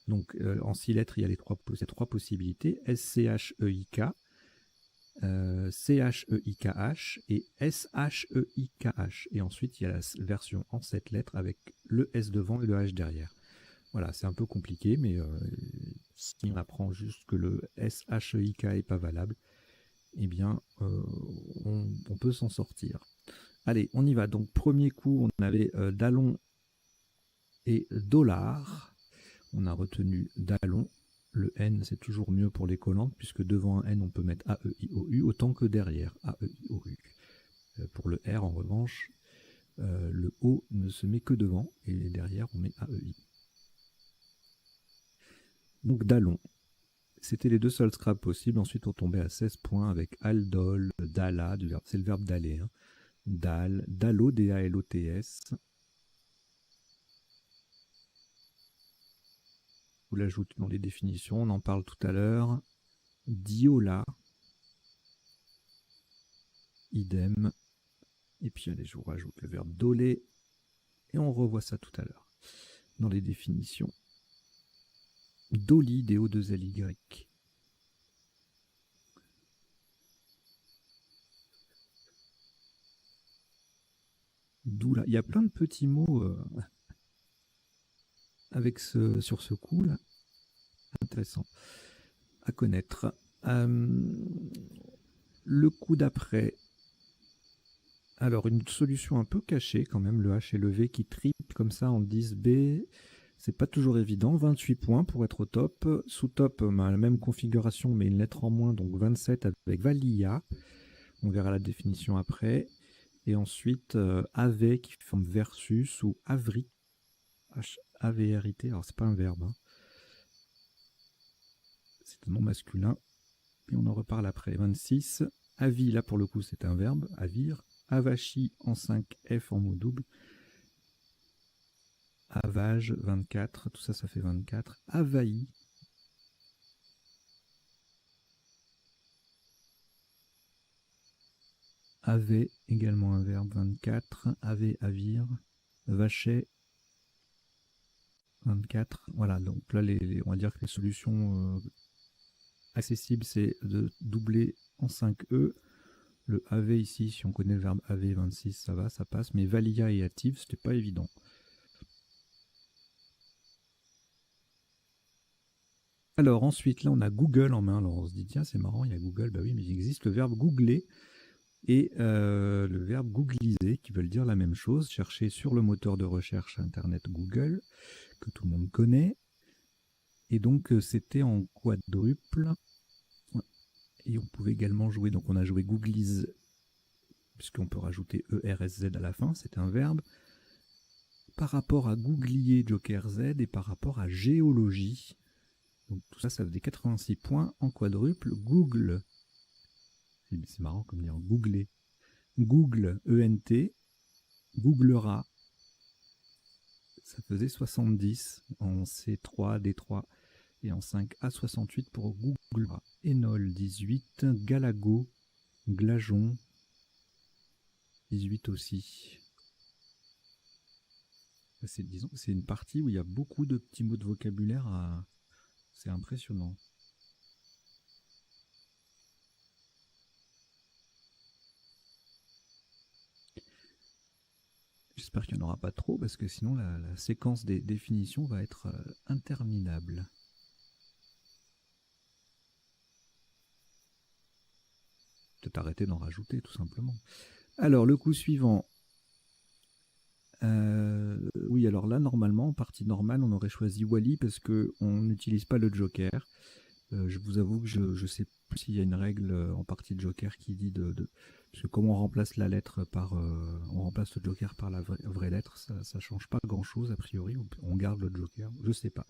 Donc, en 6 lettres, il y a les trois possibilités. SCHEIK, CHEIKH et SHEIKH. Et ensuite, il y a la version en 7 lettres avec le S devant et le H derrière. Voilà, c'est un peu compliqué, mais si on apprend juste que le SHEIK n'est pas valable, eh bien, on peut s'en sortir. Allez, on y va. Donc, premier coup, on avait Dallon et dollar. On a retenu Dallon. Le N, c'est toujours mieux pour les collantes, puisque devant un N, on peut mettre A-E-I-O-U, autant que derrière A-E-I-O-U. Pour le R, en revanche, le O ne se met que devant, et derrière, on met A-E-I. Donc, Dallon. C'était les deux seuls scraps possibles. Ensuite, on tombait à 16 points avec Aldol, Dalla, c'est le verbe d'aller. Hein. Dal, Dallo, D-A-L-O-T-S. Je vous l'ajoute dans les définitions, on en parle tout à l'heure. Diola, idem. Et puis, allez, je vous rajoute le verbe doler. Et on revoit ça tout à l'heure dans les définitions. Doli, D-O-2-L-Y. D'où là. Il y a plein de petits mots sur ce coup là. Intéressant à connaître. Le coup d'après. Alors, une solution un peu cachée quand même, le H et le V qui triplent comme ça en 10B. C'est pas toujours évident. 28 points pour être au top. Sous top, la même configuration, mais une lettre en moins, donc 27 avec Valia. On verra la définition après. Et ensuite, AV qui forme versus ou Avri. H-A-V-R-I-T. Alors, c'est pas un verbe. Hein. C'est un nom masculin. Et on en reparle après. 26. Avi, là pour le coup, c'est un verbe. Avir. Avachi en 5F en mot double. Avage, 24. Tout ça, ça fait 24. Avahi. Ave, également un verbe, 24. Ave, avir. Vachet, 24. Voilà, donc là, on va dire que les solutions accessibles, c'est de doubler en 5E. Le AV ici, si on connaît le verbe AV 26, ça va, ça passe. Mais Valia et active, c'était pas évident. Alors ensuite, là, on a Google en main. Alors on se dit, tiens, c'est marrant, il y a Google. Bah oui, mais il existe le verbe googler et le verbe googliser, qui veulent dire la même chose. Chercher sur le moteur de recherche Internet Google, que tout le monde connaît. Et donc, c'était en quadruple. Et on pouvait également jouer, donc on a joué googlise, puisqu'on peut rajouter ERSZ à la fin, c'est un verbe. Par rapport à googlier, Joker Z, et par rapport à géologie. Donc tout ça, ça faisait 86 points en quadruple. Google, c'est marrant comme dire, googler. Google, ENT, googlera, ça faisait 70 en C3, D3 et en 5A, 68 pour googlera. Enol, 18, Galago, Glajon, 18 aussi. C'est une partie où il y a beaucoup de petits mots de vocabulaire. C'est impressionnant. J'espère qu'il n'y en aura pas trop, parce que sinon la séquence des définitions va être interminable. Peut-être arrêter d'en rajouter, tout simplement. Alors, le coup suivant. Oui, alors là, normalement, en partie normale, on aurait choisi Wally parce qu'on n'utilise pas le Joker. Je vous avoue que je ne sais plus s'il y a une règle en partie de Joker qui dit parce que comment on remplace la lettre par... on remplace le Joker par la vraie lettre, ça ne change pas grand-chose, a priori. On garde le Joker, je ne sais pas.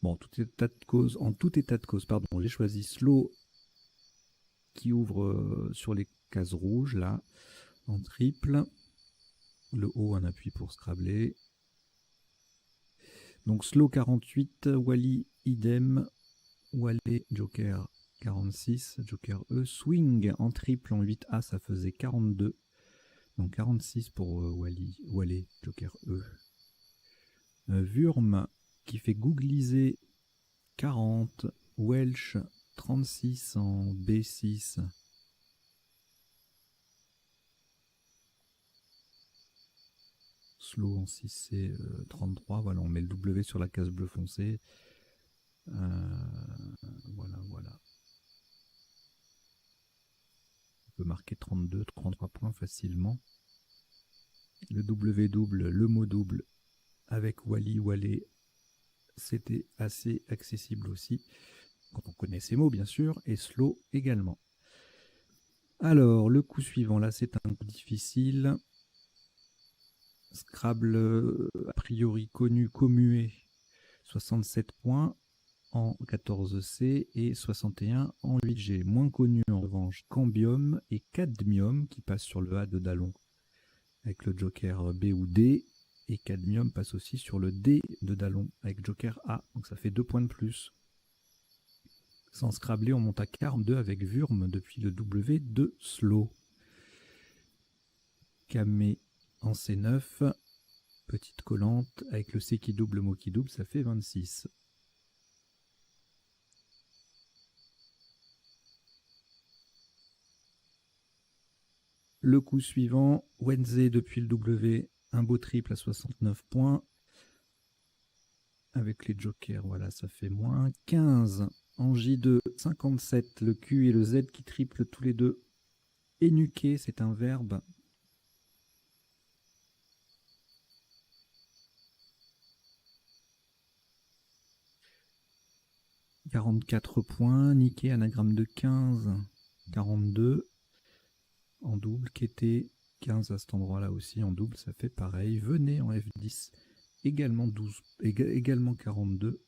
Bon, en tout état de cause, pardon, j'ai choisi Slow qui ouvre sur les cases rouges, là, en triple. Le haut, un appui pour scrabler. Donc Slow 48, Wally idem, Wally Joker 46, Joker E, Swing en triple en 8A, ça faisait 42. Donc 46 pour Wally Joker E. Wurm qui fait googliser 40, Welsh 36 en B6. Slow en 6C 33, voilà, on met le W sur la case bleu foncé. Voilà. On peut marquer 32, 33 points facilement. Le W double, le mot double avec Wally, c'était assez accessible aussi, quand on connaît ces mots bien sûr, et Slow également. Alors, le coup suivant, là c'est un coup difficile. Scrabble, a priori connu, commué, 67 points en 14C et 61 en 8G. Moins connu en revanche, Cambium et Cadmium qui passent sur le A de Dallon avec le Joker B ou D. Et Cadmium passe aussi sur le D de Dallon avec Joker A. Donc ça fait 2 points de plus. Sans Scrabble, on monte à 42 avec Wurm depuis le W de Slow. Camé en C9. Petite collante avec le C qui double, mot qui double, ça fait 26. Le coup suivant, Wednesday depuis le W, Un beau triple à 69 points. Avec les jokers, voilà, ça fait moins 15. En J2, 57. Le Q et le Z qui triplent tous les deux. Énuquer, c'est un verbe. « 44 points. Niquer, anagramme de 15. 42. En double, quêter. 15 à cet endroit-là aussi. En double, ça fait pareil. Venez en F10. Également 12. Également 42.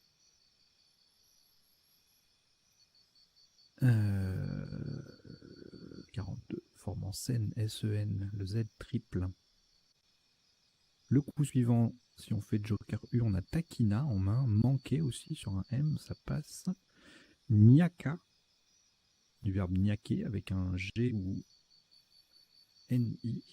42. Forme en scène, SEN. Le Z triple. Le coup suivant, si on fait Joker U, on a Taquina en main, manqué aussi sur un M, ça passe. Niaka, du verbe niaquer avec un G ou NI.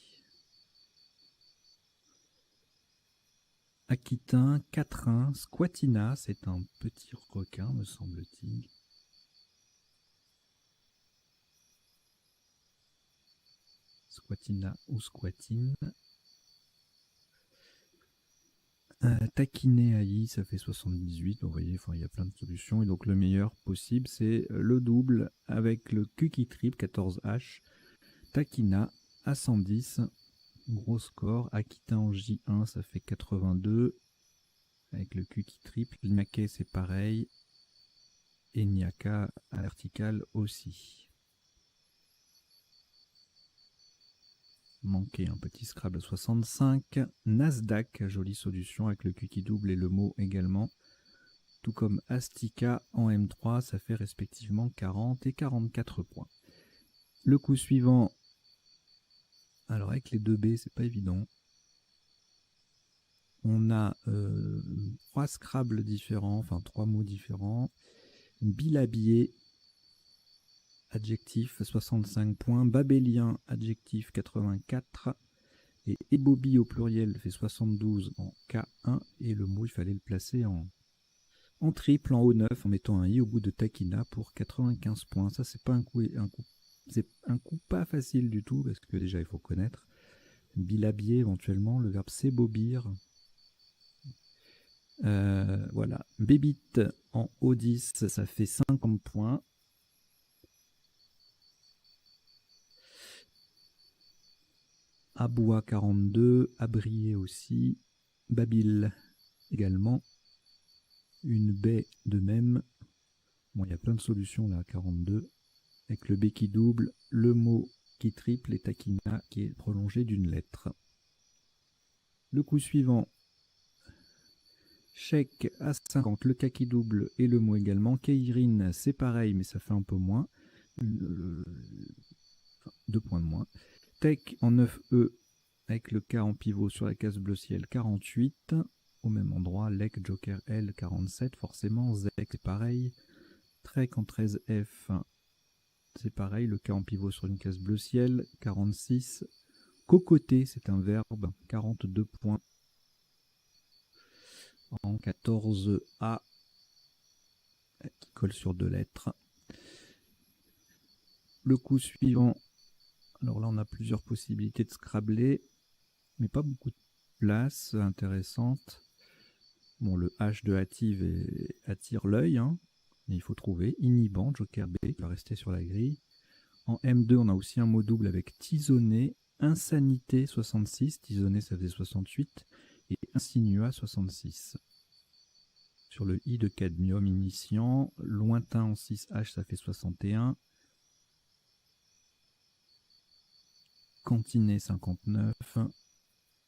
Aquitain, quatrain, Squatina, c'est un petit requin, me semble-t-il. Squatina ou squatine. Taquiner AI, ça fait 78. Vous voyez, il y a plein de solutions. Et donc le meilleur possible, c'est le double avec le Q qui triple, 14H. Taquina à 110. Gros score. Aquitain en J1, ça fait 82. Avec le Q qui triple. Niaquet, c'est pareil. Et Niaka à vertical aussi. Manqué un petit Scrabble 65. Nasdaq, jolie solution avec le Q qui double et le mot également. Tout comme Astica en M3, ça fait respectivement 40 et 44 points. Le coup suivant, alors avec les 2B, c'est pas évident. On a 3 Scrabbles différents, enfin 3 mots différents. Bilabier, adjectif 65 points. Babélien, adjectif 84. Et ébobie au pluriel fait 72 en K1. Et le mot, il fallait le placer en triple, en O9, en mettant un I au bout de Taquina pour 95 points. Ça, c'est pas c'est un coup pas facile du tout, parce que déjà, il faut connaître. Bilabier, éventuellement, le verbe s'ébobir. Voilà. Bébite en O10, ça fait 50 points. Aboua 42, Abrier aussi, Babil également, une baie de même. Bon, il y a plein de solutions là, 42, avec le B qui double, le mot qui triple et Taquina qui est prolongé d'une lettre. Le coup suivant, chèque à 50, le K qui double et le mot également. Keirine, c'est pareil, mais ça fait un peu moins. 2 points de moins. Tech en 9E avec le K en pivot sur la case bleu ciel 48. Au même endroit, Lec, Joker L 47. Forcément, Zek c'est pareil. Trek en 13F, c'est pareil. Le K en pivot sur une case bleu ciel 46. Cocoter, c'est un verbe 42 points. En 14A qui colle sur 2 lettres. Le coup suivant, alors là on a plusieurs possibilités de scrabler, mais pas beaucoup de place intéressante. Bon, le H de hâtive attire l'œil, hein, mais il faut trouver. Inhibant, Joker B, qui va rester sur la grille. En M2, on a aussi un mot double avec tisonner, insanité 66, tisonner ça faisait 68, et insinua 66. Sur le I de cadmium initiant, lointain en 6H, ça fait 61. Cantinet 59.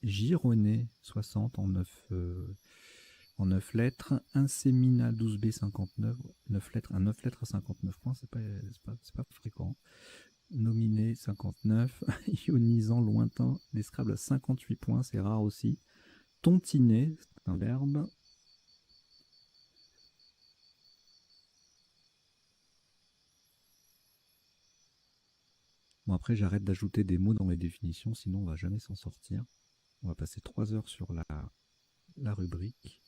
Gironnet 60 en 9 lettres. Insémina 12B 59. 9 lettres, un 9 lettres à 59 points, c'est pas fréquent. Nominé 59. Ionisant, lointain, des Scrabble à 58 points, c'est rare aussi. Tontiner, c'est un verbe. Bon, après, j'arrête d'ajouter des mots dans les définitions, sinon on va jamais s'en sortir. On va passer 3 heures sur la rubrique.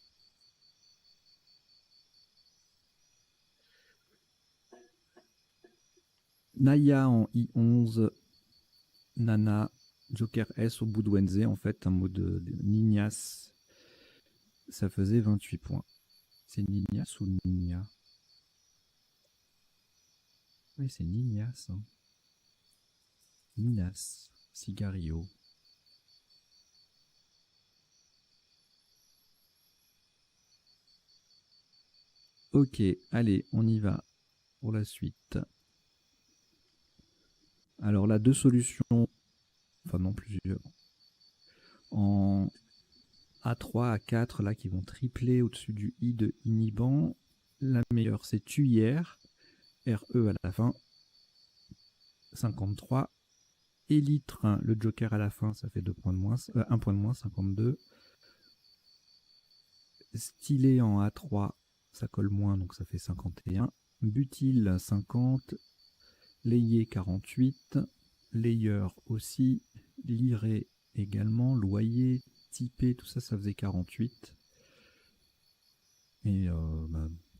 Naya en I11, Nana Joker S au bout de Wednesday, en fait, un mot de Ninias, ça faisait 28 points. C'est Ninias ou Nina? Oui, c'est Ninias. Hein. Ninas, Cigario. Ok, allez, on y va pour la suite. Alors là, deux solutions, enfin non, plusieurs. En A3, A4, là, qui vont tripler au-dessus du I de inhibant. La meilleure, c'est Tuyère, RE à la fin, 53. Élytre, le joker à la fin, ça fait 2 points de moins, 1 point de moins, 52. Stylet en A3, ça colle moins, donc ça fait 51. Butyl, 50. Layé, 48. Layer aussi. Liré également. Loyer, typé, tout ça, ça faisait 48. Et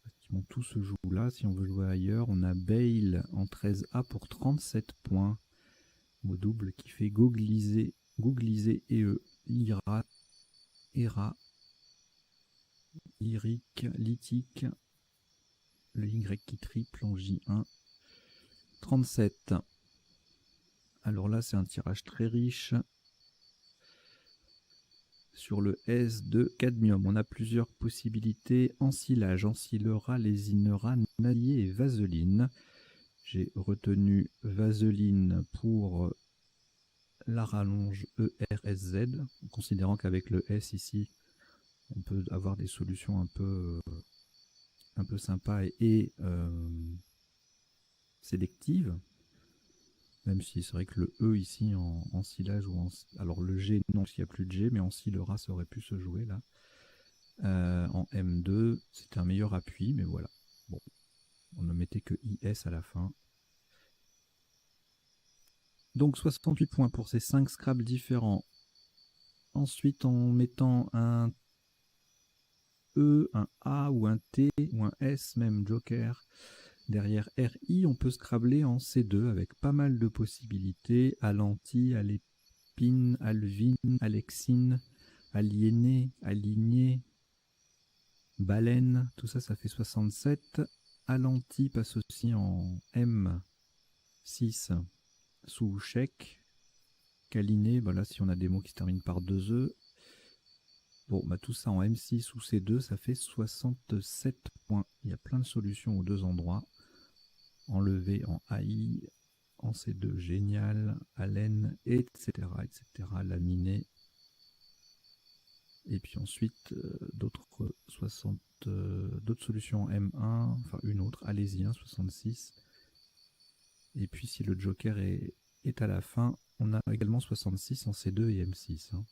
pratiquement tout se joue là. Si on veut jouer ailleurs, on a Bale en 13A pour 37 points. Au double qui fait Googliser et Lyra, Era, Lyrique, Lithique, le Y qui triple en J1, 37. Alors là, c'est un tirage très riche. Sur le S de cadmium, on a plusieurs possibilités. Ensilage, ensilera, lésinera, nalier et vaseline. J'ai retenu vaseline pour la rallonge ERSZ, considérant qu'avec le S ici, on peut avoir des solutions un peu sympas et sélectives. Même si c'est vrai que le E ici en silage ou en... Alors le G, non, s'il n'y a plus de G, mais en silera, ça aurait pu se jouer là. En M2, c'était un meilleur appui, mais voilà. Bon, on ne mettait que IS à la fin. Donc 68 points pour ces 5 Scrabble différents. Ensuite, en mettant un E, un A ou un T ou un S, même Joker, derrière RI, on peut scrabbler en C2 avec pas mal de possibilités. Alanti, Alépine, Alvine, Alexine, Aliéné, Aligné, Baleine, tout ça, ça fait 67. Alanti passe aussi en M6 sous chèque. Caliné, bah là, si on a des mots qui se terminent par 2 E. Bon, bah tout ça en M6 ou C2, ça fait 67 points. Il y a plein de solutions aux deux endroits. Enlevé en AI, en C2, génial, Allen, etc., etc., laminé. Et puis ensuite, d'autres solutions en M1, enfin une autre, allez-y, 66. Et puis si le joker est à la fin, on a également 66 en C2 et M6. Hein.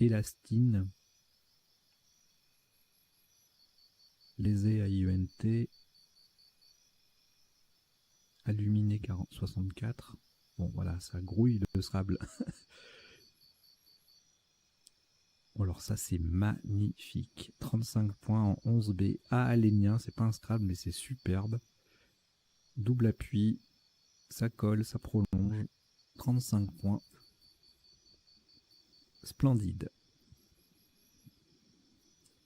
Élastine, lésé AIENT, aluminé 64. Bon voilà, ça grouille de Scrabble. Alors ça c'est magnifique. 35 points en 11B. Alénien, c'est pas un Scrabble mais c'est superbe. Double appui, ça colle, ça prolonge. 35 points. Splendide.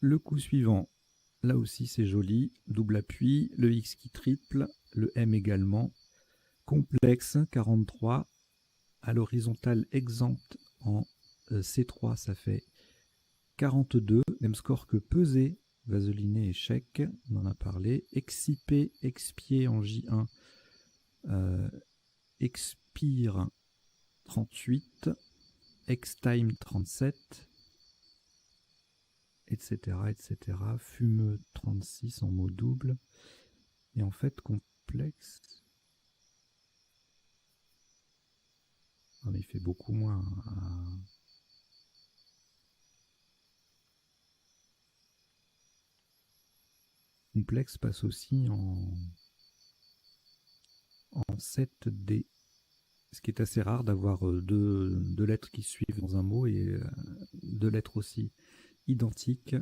Le coup suivant, là aussi c'est joli. Double appui, le X qui triple, le M également. Complexe, 43. À l'horizontale exempt en C3, ça fait 42. Même score que pesé, vaseliné et chèque, on en a parlé. Excipé, expié en J1. Expire 38, Extime 37, etc., etc. Fumeux 36 en mot double. Et en fait, complexe. Ah, mais il fait beaucoup moins. Complexe passe aussi en 7D. Ce qui est assez rare d'avoir deux lettres qui suivent dans un mot et deux lettres aussi identiques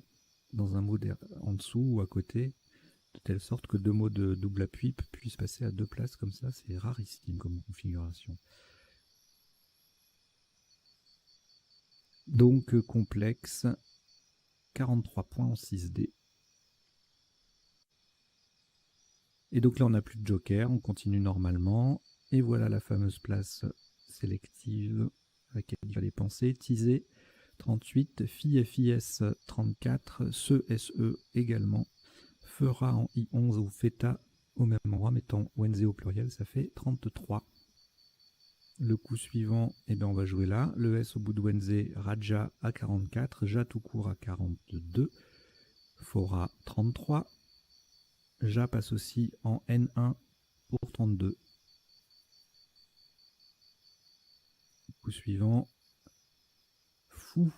dans un mot en dessous ou à côté, de telle sorte que deux mots de double appui puissent passer à deux places comme ça. C'est rarissime comme configuration. Donc complexe, 43 points en 6D. Et donc là, on n'a plus de joker, on continue normalement. Et voilà la fameuse place sélective à laquelle il fallait penser. Teaser 38, FIS 34, SE également. Fera en I11 ou Feta au même endroit, mettant Wenze au pluriel, ça fait 33. Le coup suivant, eh bien on va jouer là. Le S au bout de Wenze, Raja à 44, Ja tout court à 42, Fora 33. Ja passe aussi en N1 pour 32. Coup suivant, Fou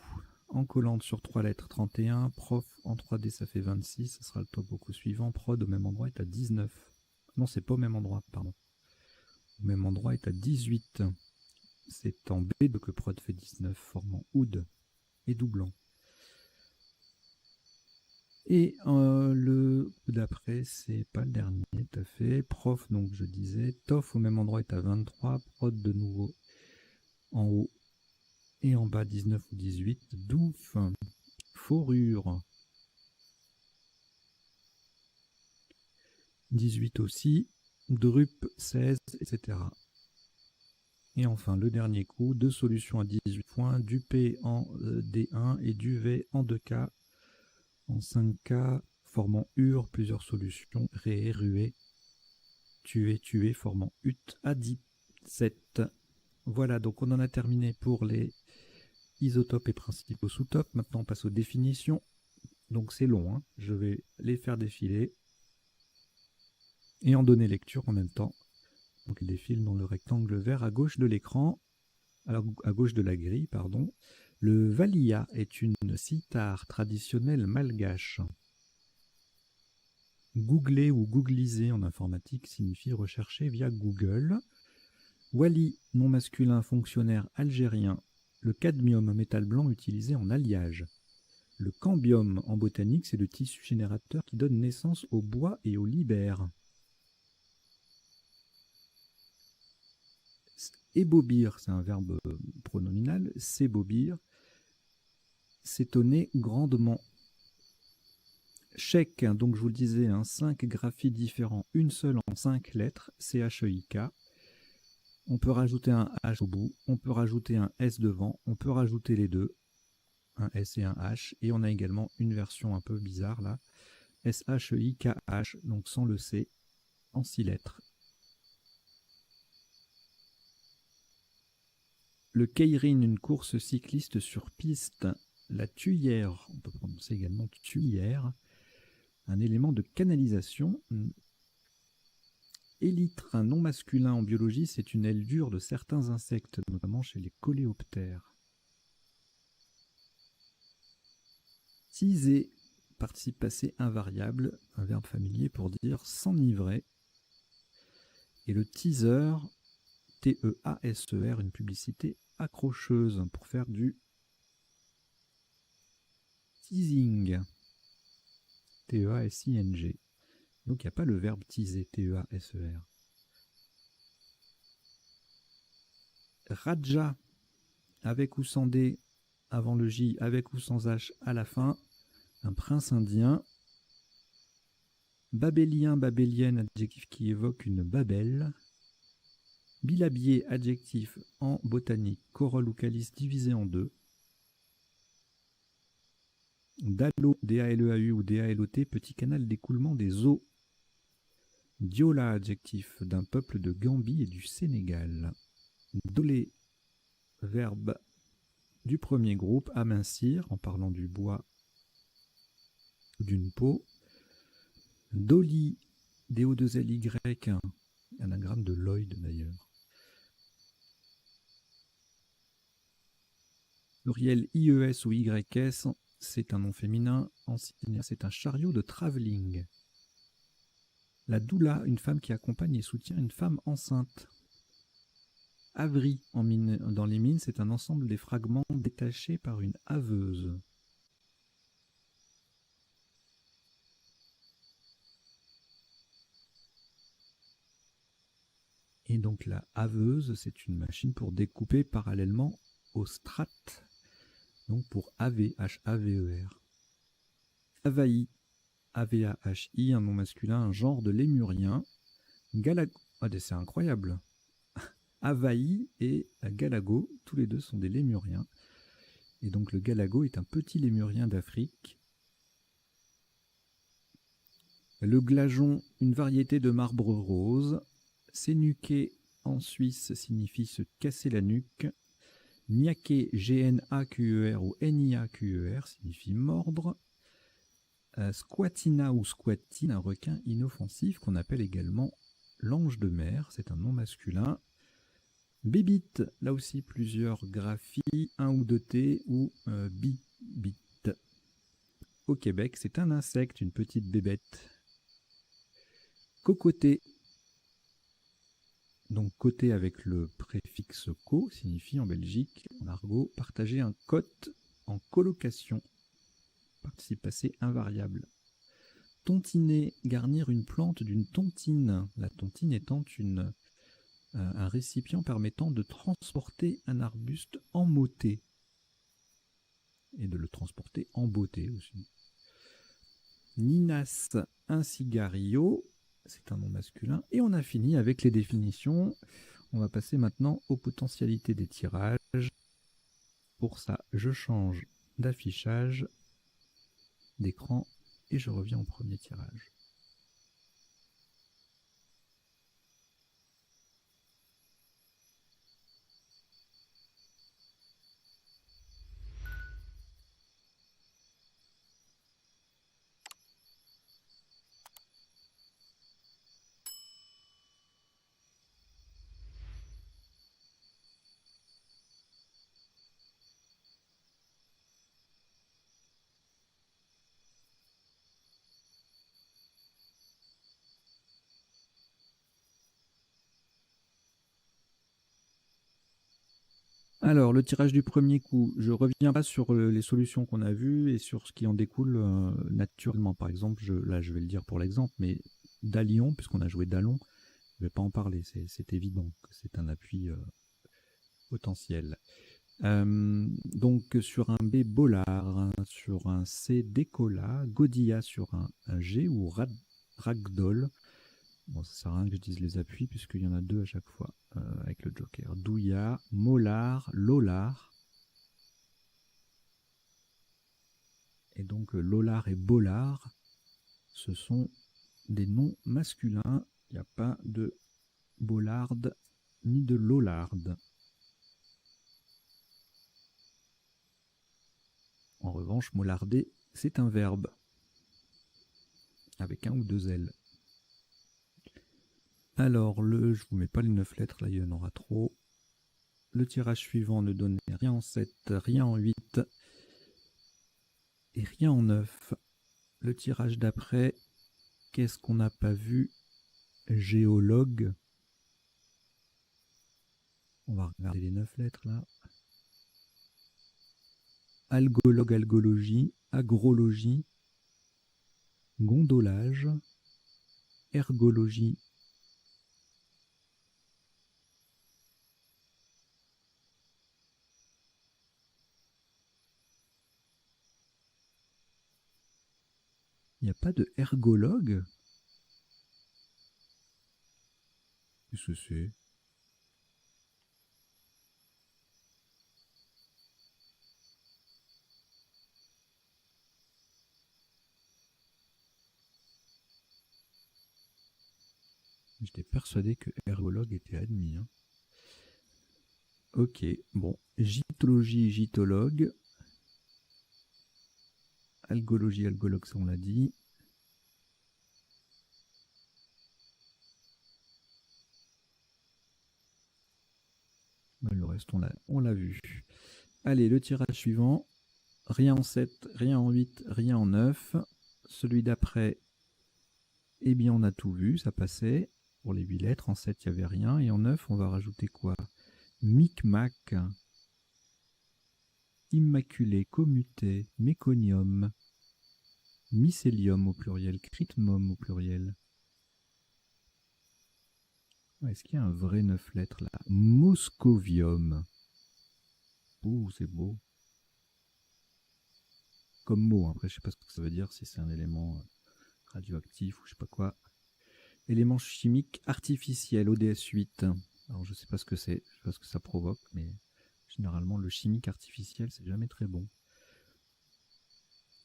en collante sur 3 lettres 31, Prof en 3D ça fait 26, ce sera le top au coup suivant. Prod au même endroit est à 19. Non, c'est pas au même endroit, pardon. Au même endroit est à 18. C'est en B2 que Prod fait 19, formant Oud et doublant. Et le coup d'après, c'est pas le dernier, tout à fait. Prof, donc je disais, Toff au même endroit est à 23, Prod de nouveau en haut et en bas 19 ou 18. Douf, Fourrure, 18 aussi, Drup 16, etc. Et enfin, le dernier coup, deux solutions à 18 points, du P en D1 et du V en 2K, en 5K, formant UR, plusieurs solutions, Ré, Rué, Tué, formant UT à 17. Voilà, donc on en a terminé pour les isotopes et principaux sous-topes. Maintenant, on passe aux définitions. Donc c'est long, hein. Je vais les faire défiler et en donner lecture en même temps. Donc il défile dans le rectangle vert à gauche de l'écran, alors à gauche de la grille, pardon. Le valia est une cithare traditionnelle malgache. Googler ou googliser en informatique signifie rechercher via Google. Wali, nom masculin fonctionnaire algérien. Le cadmium, métal blanc utilisé en alliage. Le cambium en botanique, c'est le tissu générateur qui donne naissance au bois et au libère. Ébobir, c'est un verbe pronominal. S'ébobir, s'étonner grandement. Chèque, donc je vous le disais, 5 graphies différents, une seule en 5 lettres, CHEIK. On peut rajouter un H au bout, on peut rajouter un S devant, on peut rajouter les deux, un S et un H, et on a également une version un peu bizarre là, SHEIKH, donc sans le C, en 6 lettres. Le Keirin, une course cycliste sur piste. La tuyère, on peut prononcer également tuyère, un élément de canalisation. Élytre, un nom masculin en biologie, c'est une aile dure de certains insectes, notamment chez les coléoptères. Teaser, participe passé invariable, un verbe familier pour dire s'enivrer. Et le teaser, T-E-A-S-E-R, une publicité accrocheuse pour faire du teasing. T-E-A-S-I-N-G. Donc il n'y a pas le verbe teaser, T-E-A-S-E-R. Raja, avec ou sans D avant le J, avec ou sans H à la fin. Un prince indien. Babélien, babélienne, adjectif qui évoque une babelle. Bilabier, adjectif en botanique, corolle ou calice divisé en deux. Dalo, D-A-L-E-A-U ou D-A-L-O-T, petit canal d'écoulement des eaux. Diola, adjectif d'un peuple de Gambie et du Sénégal. Dolé, verbe du premier groupe, amincir, en parlant du bois ou d'une peau. Doli, D-O-2-L-Y, anagramme de Lloyd d'ailleurs. Pluriel IES ou YS, c'est un nom féminin. Ancien, c'est un chariot de travelling. La doula, une femme qui accompagne et soutient une femme enceinte. Havri, dans les mines, c'est un ensemble des fragments détachés par une haveuse. Et donc la haveuse, c'est une machine pour découper parallèlement aux strates. donc pour AV, H-A-V-E-R. Avahi, A-V-A-H-I, un nom masculin, un genre de lémurien. Galago, c'est incroyable. Avahi et Galago, tous les deux sont des lémuriens. Et donc le galago est un petit lémurien d'Afrique. Le glajon, une variété de marbre rose. S'énuquer en Suisse signifie se casser la nuque. Niaquer, G-N-A-Q-E-R ou N-I-A-Q-E-R signifie mordre. Squatina ou squatine, un requin inoffensif qu'on appelle également l'ange de mer, c'est un nom masculin. Bébite, là aussi plusieurs graphies, un ou deux T ou bibite. Au Québec, c'est un insecte, une petite bébête. Cocoté, donc côté avec le préfixe co, signifie en Belgique, en argot, partager un cote en colocation. Participe passé invariable. Tontiner, garnir une plante d'une tontine. La tontine étant un récipient permettant de transporter un arbuste emmoté. Et de le transporter en beauté aussi. Ninas, un cigarillo, c'est un nom masculin. Et on a fini avec les définitions. On va passer maintenant aux potentialités des tirages. Pour ça, je change d'affichage d'écran et je reviens au premier tirage. Alors, le tirage du premier coup, je ne reviens pas sur les solutions qu'on a vues et sur ce qui en découle naturellement. Par exemple, là je vais le dire pour l'exemple, mais Dalion, puisqu'on a joué Dallon, je ne vais pas en parler, c'est évident que c'est un appui potentiel. Donc sur un B, Bollard, sur un C, Décolla, Godilla sur un G ou Ragdoll. Bon, ça sert à rien que je dise les appuis puisqu'il y en a deux à chaque fois avec le joker. Douya, Mollard, Lollard. Et donc Lollard et Bollard, ce sont des noms masculins. Il n'y a pas de Bollard ni de Lollard. En revanche, mollarder, c'est un verbe avec un ou deux L. Alors, je vous mets pas les 9 lettres, là il y en aura trop. Le tirage suivant ne donnait rien en 7, rien en 8 et rien en 9. Le tirage d'après, qu'est-ce qu'on n'a pas vu? Géologue. On va regarder les 9 lettres là. Algologue, algologie, agrologie, gondolage, ergologie. Il n'y a pas de ergologue? Qu'est-ce que c'est? J'étais persuadé que ergologue était admis. Hein. Ok, bon. Gytologie, gytologue. Algologie, algologue, ça on l'a dit. Le reste, on l'a vu. Allez, le tirage suivant. Rien en 7, rien en 8, rien en 9. Celui d'après, eh bien, on a tout vu, ça passait. Pour les 8 lettres, en 7, il n'y avait rien. Et en 9, on va rajouter quoi? Micmac, immaculé, commuté, méconium, mycélium au pluriel, critmum au pluriel. Est-ce qu'il y a un vrai 9 lettres là? Moscovium. Ouh, c'est beau. comme mot. Après, je sais pas ce que ça veut dire, si c'est un élément radioactif ou je sais pas quoi. Élément chimique artificiel, ODS 8. Alors, je sais pas ce que c'est, je sais pas ce que ça provoque, mais généralement, le chimique artificiel, c'est jamais très bon.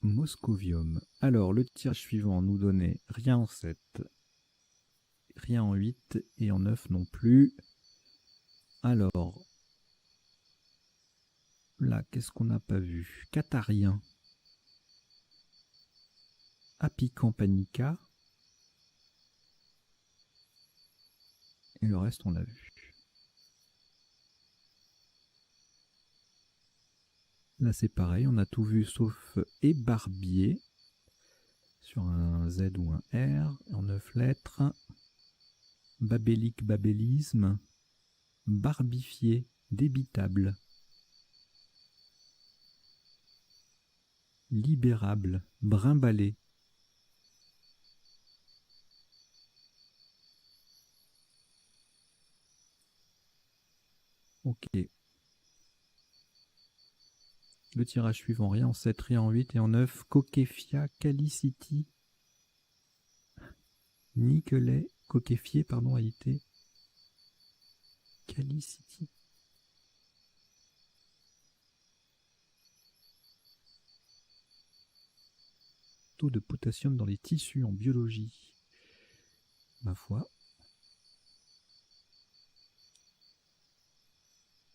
Moscovium. Alors, le tirage suivant nous donnait rien en 7, rien en 8 et en 9 non plus. Alors, là, qu'est-ce qu'on n'a pas vu? Catharien. Apicant Panica. Et le reste, on l'a vu. Là, c'est pareil, on a tout vu sauf ébarbier sur un Z ou un R en 9 lettres. Babélique, babélisme. Barbifié, débitable. Libérable, brimbalé. Ok. Le tirage suivant, rien en 7, rien en 8 et en 9. Coquefia, Calicity. Niquelet, coquefié, pardon, haïté. Calicity. Taux de potassium dans les tissus en biologie. Ma foi.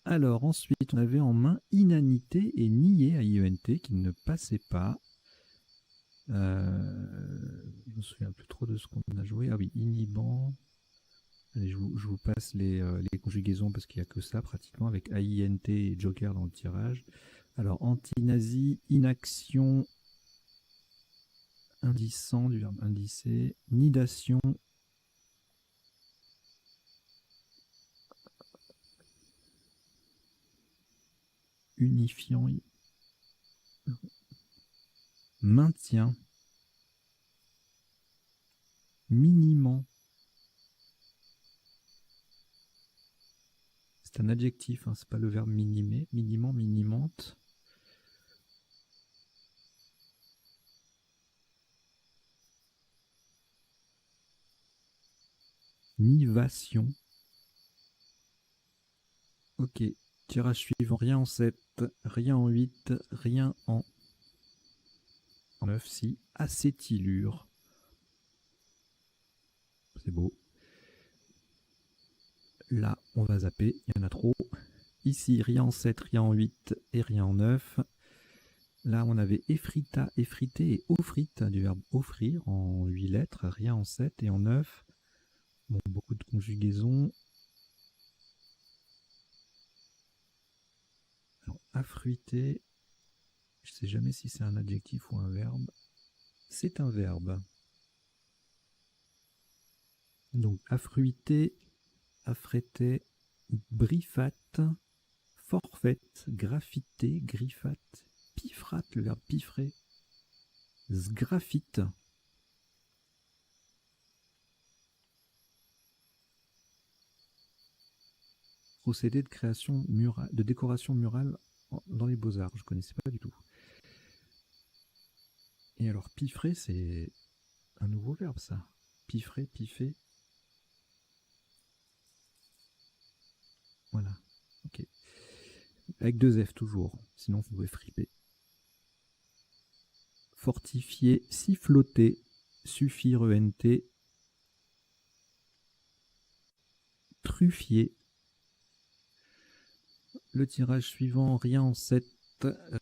Alors ensuite, on avait en main inanité et nié à IENT qui ne passait pas. Je me souviens plus trop de ce qu'on a joué. Ah oui, inhibant. Allez, je vous passe les conjugaisons parce qu'il n'y a que ça pratiquement avec AINT et Joker dans le tirage. Alors, anti-nazi, inaction, indicant du verbe indicer, nidation, unifiant, maintien, minimant. C'est un adjectif, hein, c'est pas le verbe minimer, minimant, minimante. Nivation. Ok, tirage suivant, rien en 7, rien en 8, rien en 9, si, acétylure. C'est beau. Là, on va zapper, il y en a trop. Ici, rien en 7, rien en 8 et rien en 9. Là, on avait effrita, effrité et offrite, du verbe offrir en 8 lettres, rien en 7 et en 9. Bon, beaucoup de conjugaisons. Alors, affruiter, je ne sais jamais si c'est un adjectif ou un verbe. C'est un verbe. Donc, affruiter, affréter, brifate, forfaite, graffité, griffate, piffrate, le verbe piffrer, sgraphite. Procédé de création murale, de décoration murale dans les beaux-arts. Je ne connaissais pas du tout. Et alors, piffrer, c'est un nouveau verbe, ça. Piffrer, piffer. Voilà. Ok. Avec 2 F toujours. Sinon, vous pouvez friper. Fortifier, siffloter, suffire, ENT. Truffier. Le tirage suivant, rien en 7,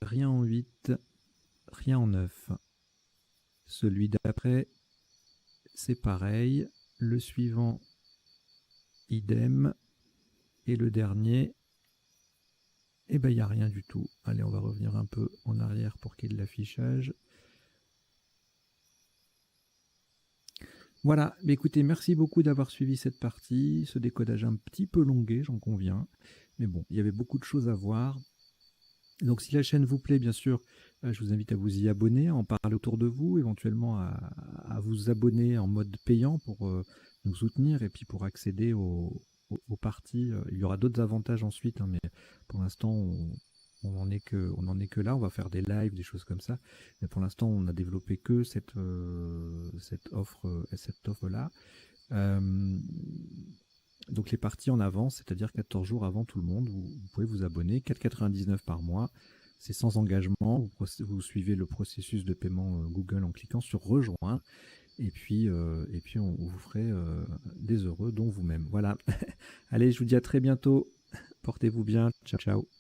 rien en 8, rien en 9. Celui d'après, c'est pareil. Le suivant, idem. Et le dernier, eh ben, il n'y a rien du tout. Allez, on va revenir un peu en arrière pour qu'il y ait de l'affichage. Voilà, mais écoutez, merci beaucoup d'avoir suivi cette partie. Ce décodage un petit peu longué, j'en conviens. Mais bon, il y avait beaucoup de choses à voir. Donc si la chaîne vous plaît, bien sûr, je vous invite à vous y abonner, à en parler autour de vous, éventuellement à vous abonner en mode payant pour nous soutenir et puis pour accéder aux parties. Il y aura d'autres avantages ensuite, hein, mais pour l'instant, on en est que là. On va faire des lives, des choses comme ça. Mais pour l'instant, on a développé que cette offre-là. Euh, donc les parties en avance, c'est-à-dire 14 jours avant tout le monde, vous pouvez vous abonner, 4,99 par mois. C'est sans engagement. Vous suivez le processus de paiement Google en cliquant sur rejoindre. Et puis on vous ferait des heureux, dont vous-même. Voilà. Allez, je vous dis à très bientôt. Portez-vous bien. Ciao, ciao.